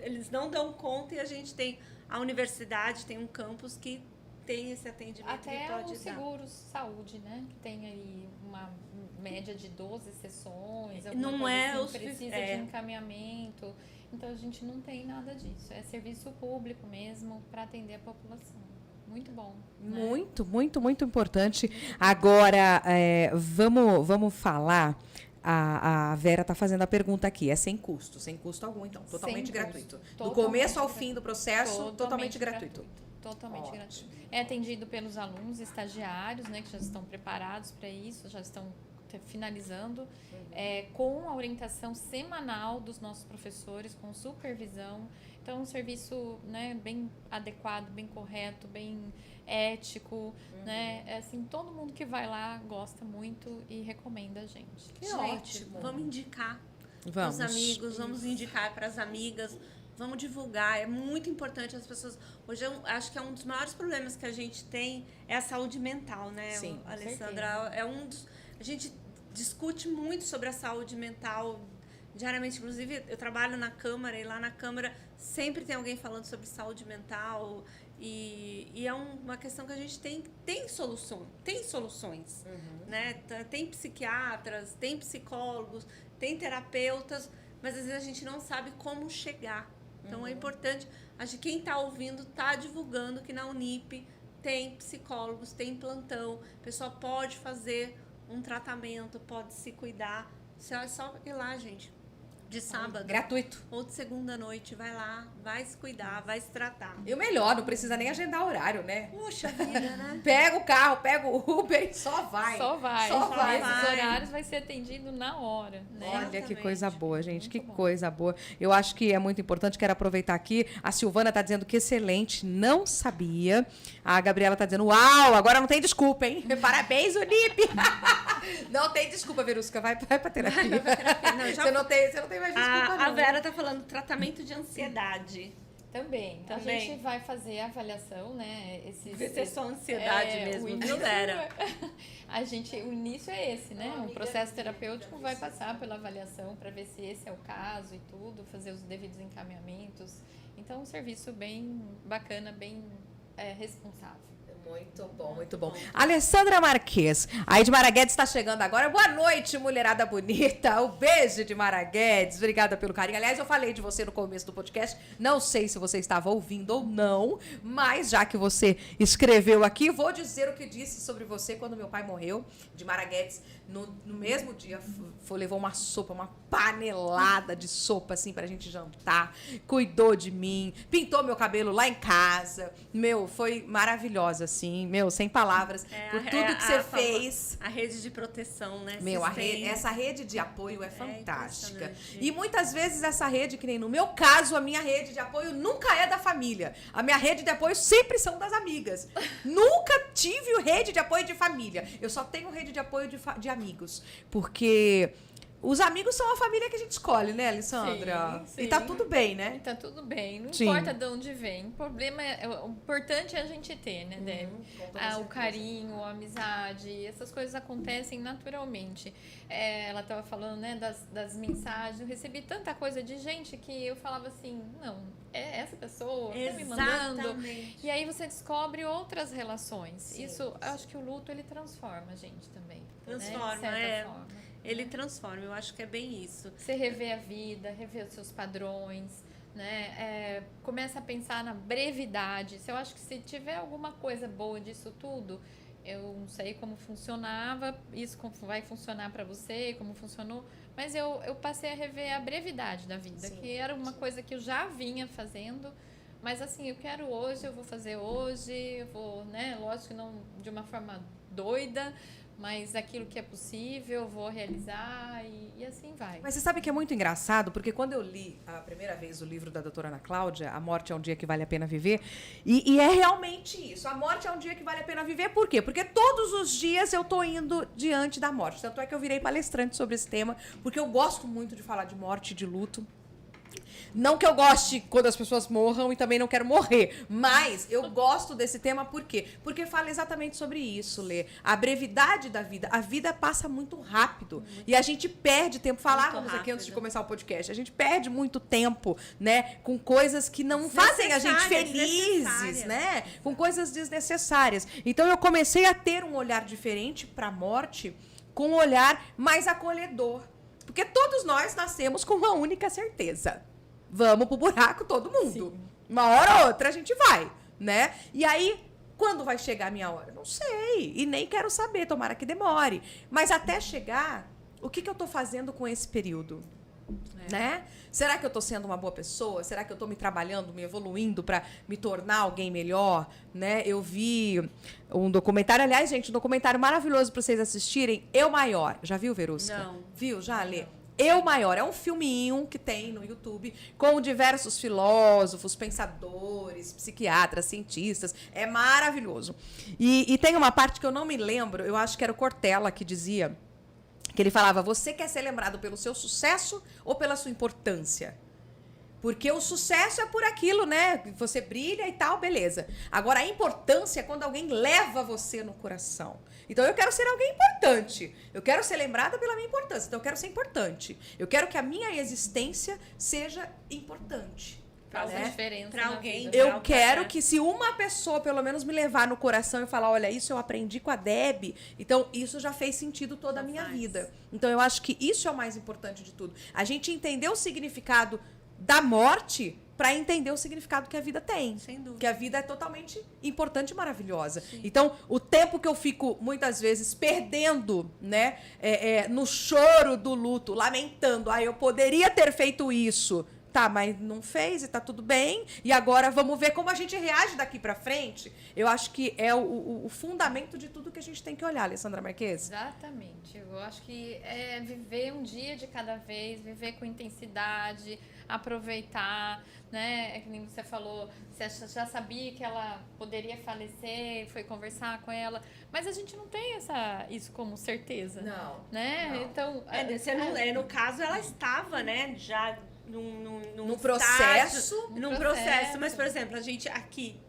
eles não dão conta, e a gente tem a universidade, tem um campus que tem esse atendimento. Até que pode os dar. seguros saúde, né? Que tem aí uma média de 12 sessões. Não coisa é assim, o precisa suficiente. de encaminhamento. Então a gente não tem nada disso. É serviço público mesmo para atender a população. Muito bom. Né? Muito importante. Agora, vamos falar. A Vera está fazendo a pergunta aqui. É sem custo algum, então. Totalmente gratuito. Do começo ao fim do processo, totalmente gratuito. Totalmente gratuito. É atendido pelos alunos estagiários, né, que já estão preparados para isso, já estão finalizando, com a orientação semanal dos nossos professores, com supervisão. Então, é um serviço, né, bem adequado, bem correto, bem ético, né? É assim, todo mundo que vai lá gosta muito e recomenda a gente. Que Gente, ótimo. vamos indicar para os amigos, vamos indicar para as amigas, vamos divulgar. É muito importante as pessoas. Hoje eu acho que é um dos maiores problemas que a gente tem é a saúde mental, né, Sim, Alessandra? A gente discute muito sobre a saúde mental diariamente. Inclusive, eu trabalho na Câmara, e lá na Câmara sempre tem alguém falando sobre saúde mental. E é uma questão que a gente tem soluções, né? Tem psiquiatras, tem psicólogos, tem terapeutas, mas às vezes a gente não sabe como chegar. Então é importante, acho que quem está ouvindo está divulgando que na Unip tem psicólogos, tem plantão, a pessoa pode fazer um tratamento, pode se cuidar. É só ir lá, gente. de sábado. Gratuito. Ou de segunda à noite, vai lá, vai se cuidar, vai se tratar. E o melhor, não precisa nem agendar horário, né? Puxa vida, né? Pega o carro, pega o Uber e só vai. Só vai. Só vai. Nesses horários vai ser atendido na hora, né? Olha que Exatamente. coisa boa, gente. Muito Que bom. coisa boa. Eu acho que é muito importante. Quero aproveitar aqui. A Silvana tá dizendo que excelente. Não sabia. A Gabriela tá dizendo, uau, agora não tem desculpa, hein? Parabéns, Unip. Não tem desculpa, Verusca. Vai pra terapia. Não, já Você não tem mais desculpa, não. a Vera tá falando tratamento de ansiedade. Também. A Também. gente vai fazer a avaliação, né? Vê se é só ansiedade mesmo, o viu, início, Vera? o início é esse, né? O processo terapêutico vai passar pela avaliação para ver se esse é o caso e tudo, fazer os devidos encaminhamentos. Então, um serviço bem bacana, bem responsável. Muito bom, muito bom. Alessandra Marques, a Edmara Guedes está chegando agora. Boa noite, mulherada bonita. Um beijo, Edmara Guedes. Obrigada pelo carinho. Aliás, eu falei de você no começo do podcast. Não sei se você estava ouvindo ou não, mas já que você escreveu aqui, vou dizer o que disse sobre você quando meu pai morreu. Edmara Guedes, no mesmo dia, levou uma sopa, uma panelada de sopa, assim, pra gente jantar. Cuidou de mim, pintou meu cabelo lá em casa. Meu, foi maravilhosa, assim. Meu, sem palavras. Por tudo que você fez. A rede de proteção, né? Meu, essa rede de apoio é fantástica. E muitas vezes essa rede, que nem no meu caso, a minha rede de apoio nunca é da família. A minha rede de apoio sempre são das amigas. Nunca tive rede de apoio de família. Eu só tenho rede de apoio de amigos. Porque os amigos são a família que a gente escolhe, né, Alessandra? Sim, E tá sim. tudo bem, né? Tá tudo bem, não Sim. importa de onde vem. O importante é a gente ter, né, Deb? O carinho, a amizade, essas coisas acontecem naturalmente. Ela estava falando, né, das mensagens. Eu recebi tanta coisa de gente que eu falava assim, não, é essa pessoa tá me mandando. Exatamente. E aí você descobre outras relações. Sim, isso, eu acho que o luto, ele transforma a gente também. Transforma, né? De certa forma. Ele transforma, eu acho que é bem isso. Você revê a vida, revê os seus padrões, né? Começa a pensar na brevidade. Eu acho que se tiver alguma coisa boa disso tudo, eu não sei como funcionava, isso vai funcionar para você, como funcionou, mas eu passei a rever a brevidade da vida, que era uma coisa que eu já vinha fazendo, mas assim, eu quero hoje, eu vou fazer hoje, eu vou, né? Lógico que não de uma forma doida, mas aquilo que é possível, eu vou realizar e assim vai. Mas você sabe que é muito engraçado, porque quando eu li a primeira vez o livro da doutora Ana Cláudia, A Morte é um Dia que Vale a Pena Viver, e é realmente isso, a morte é um dia que vale a pena viver, por quê? Porque todos os dias eu tô indo diante da morte, tanto é que eu virei palestrante sobre esse tema, porque eu gosto muito de falar de morte e de luto. Não que eu goste quando as pessoas morram e também não quero morrer, mas eu gosto desse tema por quê? Porque fala exatamente sobre isso, Lê. A brevidade da vida. A vida passa muito rápido e a gente perde tempo. Falávamos aqui antes de começar o podcast. A gente perde muito tempo, né? Com coisas que não fazem a gente felizes, né? Com coisas desnecessárias. Então eu comecei a ter um olhar diferente para a morte, com um olhar mais acolhedor. Porque todos nós nascemos com uma única certeza. Vamos pro buraco todo mundo. Sim. Uma hora ou outra a gente vai, né? E aí, quando vai chegar a minha hora? Não sei. E nem quero saber, tomara que demore. Mas até chegar, o que eu tô fazendo com esse período? Né? Será que eu tô sendo uma boa pessoa? Será que eu tô me trabalhando, me evoluindo para me tornar alguém melhor? Né? Eu vi um documentário, aliás, gente, um documentário maravilhoso para vocês assistirem, Eu Maior. Já viu, Verusca? Não. Viu? Já, Lê? Eu Maior. É um filminho que tem no YouTube com diversos filósofos, pensadores, psiquiatras, cientistas. É maravilhoso. E tem uma parte que eu não me lembro, eu acho que era o Cortella que dizia, que ele falava, você quer ser lembrado pelo seu sucesso ou pela sua importância? Porque o sucesso é por aquilo, né? Você brilha e tal, beleza. Agora, a importância é quando alguém leva você no coração. Então, eu quero ser alguém importante. Eu quero ser lembrada pela minha importância. Então, eu quero ser importante. Eu quero que a minha existência seja importante. Faça diferença pra alguém. Eu quero que se uma pessoa, pelo menos, me levar no coração e falar, olha, isso eu aprendi com a Deb, então isso já fez sentido toda a minha vida. Então, eu acho que isso é o mais importante de tudo. A gente entender o significado da morte para entender o significado que a vida tem. Sem dúvida. Que a vida é totalmente importante e maravilhosa. Sim. Então, o tempo que eu fico, muitas vezes, perdendo, né, no choro do luto, lamentando, eu poderia ter feito isso. Tá, mas não fez e tá tudo bem. E agora vamos ver como a gente reage daqui pra frente. Eu acho que é o fundamento de tudo que a gente tem que olhar, Alessandra Marques. Exatamente. Eu acho que é viver um dia de cada vez, viver com intensidade, aproveitar, né? É que nem você falou, você já sabia que ela poderia falecer, foi conversar com ela, mas a gente não tem isso como certeza. Não. Né? Não. Então, No caso, ela estava, né, já num processo. Num processo. Mas, por exemplo, a gente aqui...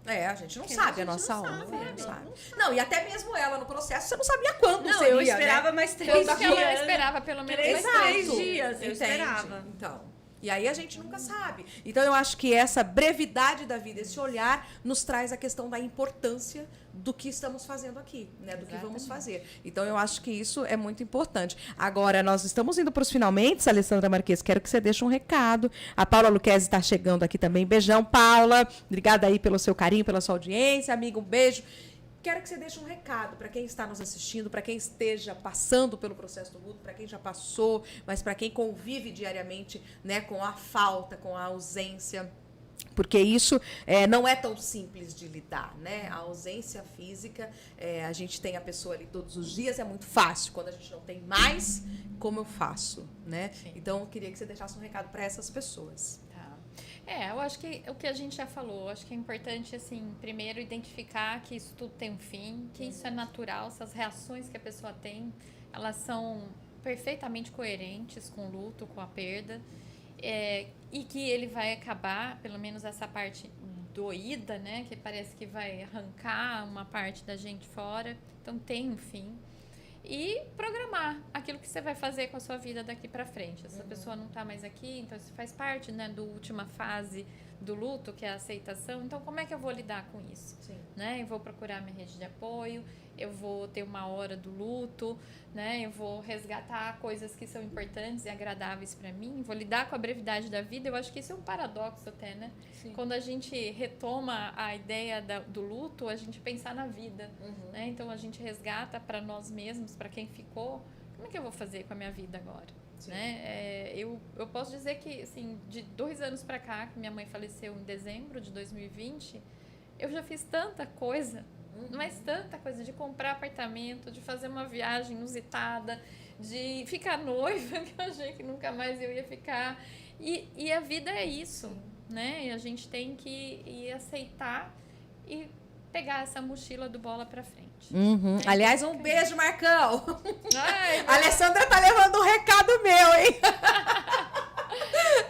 a gente não sabe a nossa alma. Não sabe. Não, e até mesmo ela no processo, você não sabia quando não, você ia, eu esperava, né? mais 3 dias. Ela esperava pelo menos 3 dias, eu Entende? esperava. Então, e aí a gente nunca sabe. Então, eu acho que essa brevidade da vida, esse olhar, nos traz a questão da importância do que estamos fazendo aqui, né? Do que vamos fazer. Então, eu acho que isso é muito importante. Agora, nós estamos indo para os finalmente, Alessandra Marques. Quero que você deixe um recado. A Paula Luquezzi está chegando aqui também. Beijão, Paula. Obrigada aí pelo seu carinho, pela sua audiência. Amiga, um beijo. Quero que você deixe um recado para quem está nos assistindo, para quem esteja passando pelo processo do luto, para quem já passou, mas para quem convive diariamente, né, com a falta, com a ausência. Porque isso não é tão simples de lidar, né? A ausência física, a gente tem a pessoa ali todos os dias, é muito fácil. Quando a gente não tem mais, como eu faço, né? Sim. Então, eu queria que você deixasse um recado para essas pessoas. Eu acho que o que a gente já falou, acho que é importante, assim, primeiro identificar que isso tudo tem um fim, que isso é natural, essas reações que a pessoa tem, elas são perfeitamente coerentes com o luto, com a perda, e que ele vai acabar, pelo menos essa parte doída, né, que parece que vai arrancar uma parte da gente fora, então tem um fim. E programar aquilo que você vai fazer com a sua vida daqui para frente. Essa pessoa não está mais aqui, então isso faz parte, né, da última fase do luto, que é a aceitação. Então, como é que eu vou lidar com isso? Sim. Né? Eu vou procurar minha rede de apoio, eu vou ter uma hora do luto, né? Eu vou resgatar coisas que são importantes e agradáveis para mim, vou lidar com a brevidade da vida. Eu acho que isso é um paradoxo até, né? Sim. Quando a gente retoma a ideia do luto, a gente pensa na vida, né? Então a gente resgata para nós mesmos, para quem ficou, como é que eu vou fazer com a minha vida agora? Né? Eu posso dizer que, assim, de 2 anos para cá, que minha mãe faleceu em dezembro de 2020, eu já fiz tanta coisa, mas tanta coisa, de comprar apartamento, de fazer uma viagem inusitada, de ficar noiva, que eu achei que nunca mais eu ia ficar. E a vida é isso, né? E a gente tem que ir aceitar e pegar essa mochila do bola pra frente. Aliás, um beijo, Marcão. Ai, a Alessandra tá levando um recado meu, hein?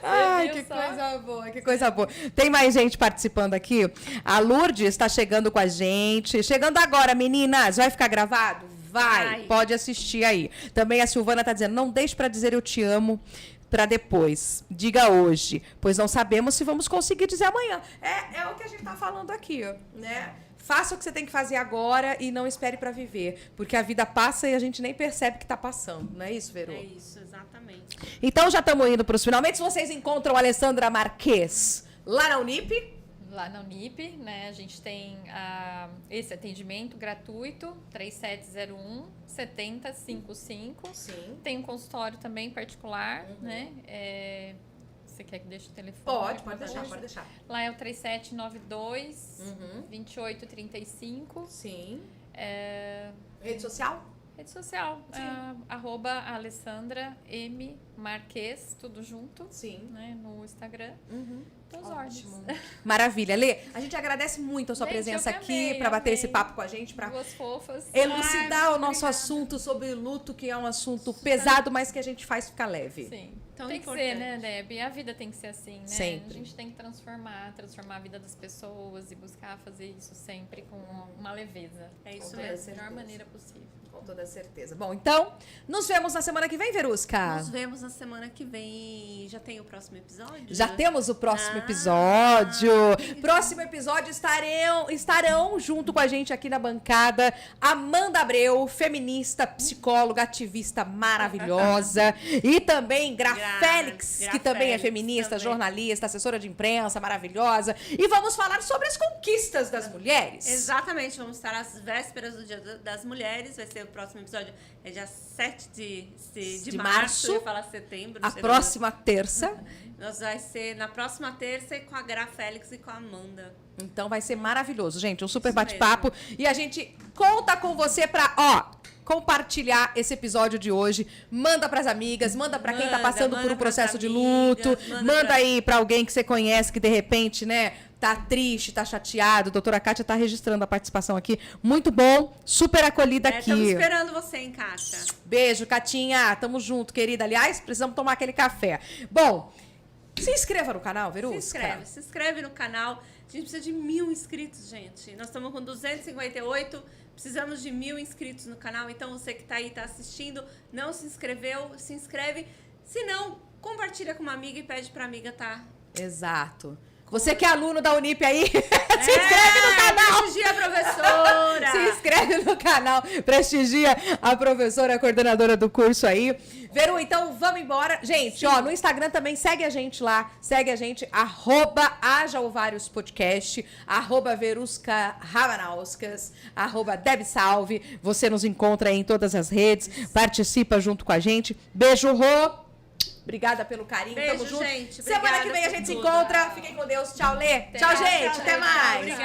Ai, que coisa boa, que coisa boa. Tem mais gente participando aqui. A Lourdes está chegando com a gente. Chegando agora, meninas. Vai ficar gravado? Vai. Pode assistir aí. Também a Silvana tá dizendo, não deixe para dizer eu te amo para depois. Diga hoje, pois não sabemos se vamos conseguir dizer amanhã. É o que a gente tá falando aqui, né? Faça o que você tem que fazer agora e não espere para viver. Porque a vida passa e a gente nem percebe que tá passando. Não é isso, Verô? É isso, exatamente. Então já estamos indo para os finalmente. Vocês encontram a Alessandra Marques lá na Unip. Lá na Unip, né? A gente tem esse atendimento gratuito, 3701-7055. Sim. Tem um consultório também particular, né? Você quer que deixe o telefone? Pode deixar. Lá é o 3792-2835. Sim. Rede social? Rede social, @Alessandra M. Marques, tudo junto. Sim. Né, no Instagram. Ótimo. Maravilha. Lê, a gente agradece muito a sua presença aqui para bater esse papo com a gente, para duas fofas. elucidar o nosso assunto sobre luto, que é um assunto pesado, mas que a gente faz ficar leve. Sim. Tão tem importante. que ser, né, Deb? A vida tem que ser assim, né? Sempre. A gente tem que transformar a vida das pessoas e buscar fazer isso sempre com uma leveza. É isso da mesmo. melhor maneira possível. Com toda certeza. Bom, então, nos vemos na semana que vem, Verusca. Nos vemos na semana que vem. Já tem o próximo episódio? Já temos o próximo episódio. Próximo episódio estarão junto com a gente aqui na bancada Amanda Abreu, feminista, psicóloga, ativista maravilhosa e também grafite Félix, que também é Félix, feminista, também. jornalista, assessora de imprensa, maravilhosa. E vamos falar sobre as conquistas das mulheres. Exatamente, vamos estar às vésperas do Dia das Mulheres. Vai ser o próximo episódio, é dia 7 de março. Eu ia falar setembro. A próxima terça. Nós vai ser na próxima terça com a Gra Félix e com a Amanda. Então vai ser maravilhoso, gente. Um super Isso bate-papo. E a gente conta com você pra, compartilhar esse episódio de hoje. Manda pras amigas, manda pra quem tá passando por um processo de luto. Manda aí pra alguém que você conhece que de repente, né, tá triste, tá chateado. Doutora Kátia tá registrando a participação aqui. Muito bom, super acolhida aqui. Estamos esperando você, hein, Kátia. Beijo, Catinha. Tamo junto, querida. Aliás, precisamos tomar aquele café. Bom, se inscreva no canal, Verusca. Se inscreve no canal. A gente precisa de 1000 inscritos, gente. Nós estamos com 258, precisamos de 1000 inscritos no canal. Então, você que tá aí, tá assistindo, não se inscreveu, se inscreve. Se não, compartilha com uma amiga e pede pra amiga, tá? Exato. Você que é aluno da Unip aí, se inscreve no canal. Prestigia a professora. Se inscreve no canal, prestigia a professora, a coordenadora do curso aí. Veru, então vamos embora. Gente, no Instagram também segue a gente lá. Segue a gente, @HajaOváriosPodcast, @VeruscaRamanauskas, @DebSalve. Você nos encontra aí em todas as redes. Participa junto com a gente. Beijo, Rô. Obrigada pelo carinho. Beijo, Tamo junto. gente. Semana que vem a gente se por tudo. encontra. Fiquem com Deus. Tchau, Lê. Tchau, gente. Até mais. Obrigada.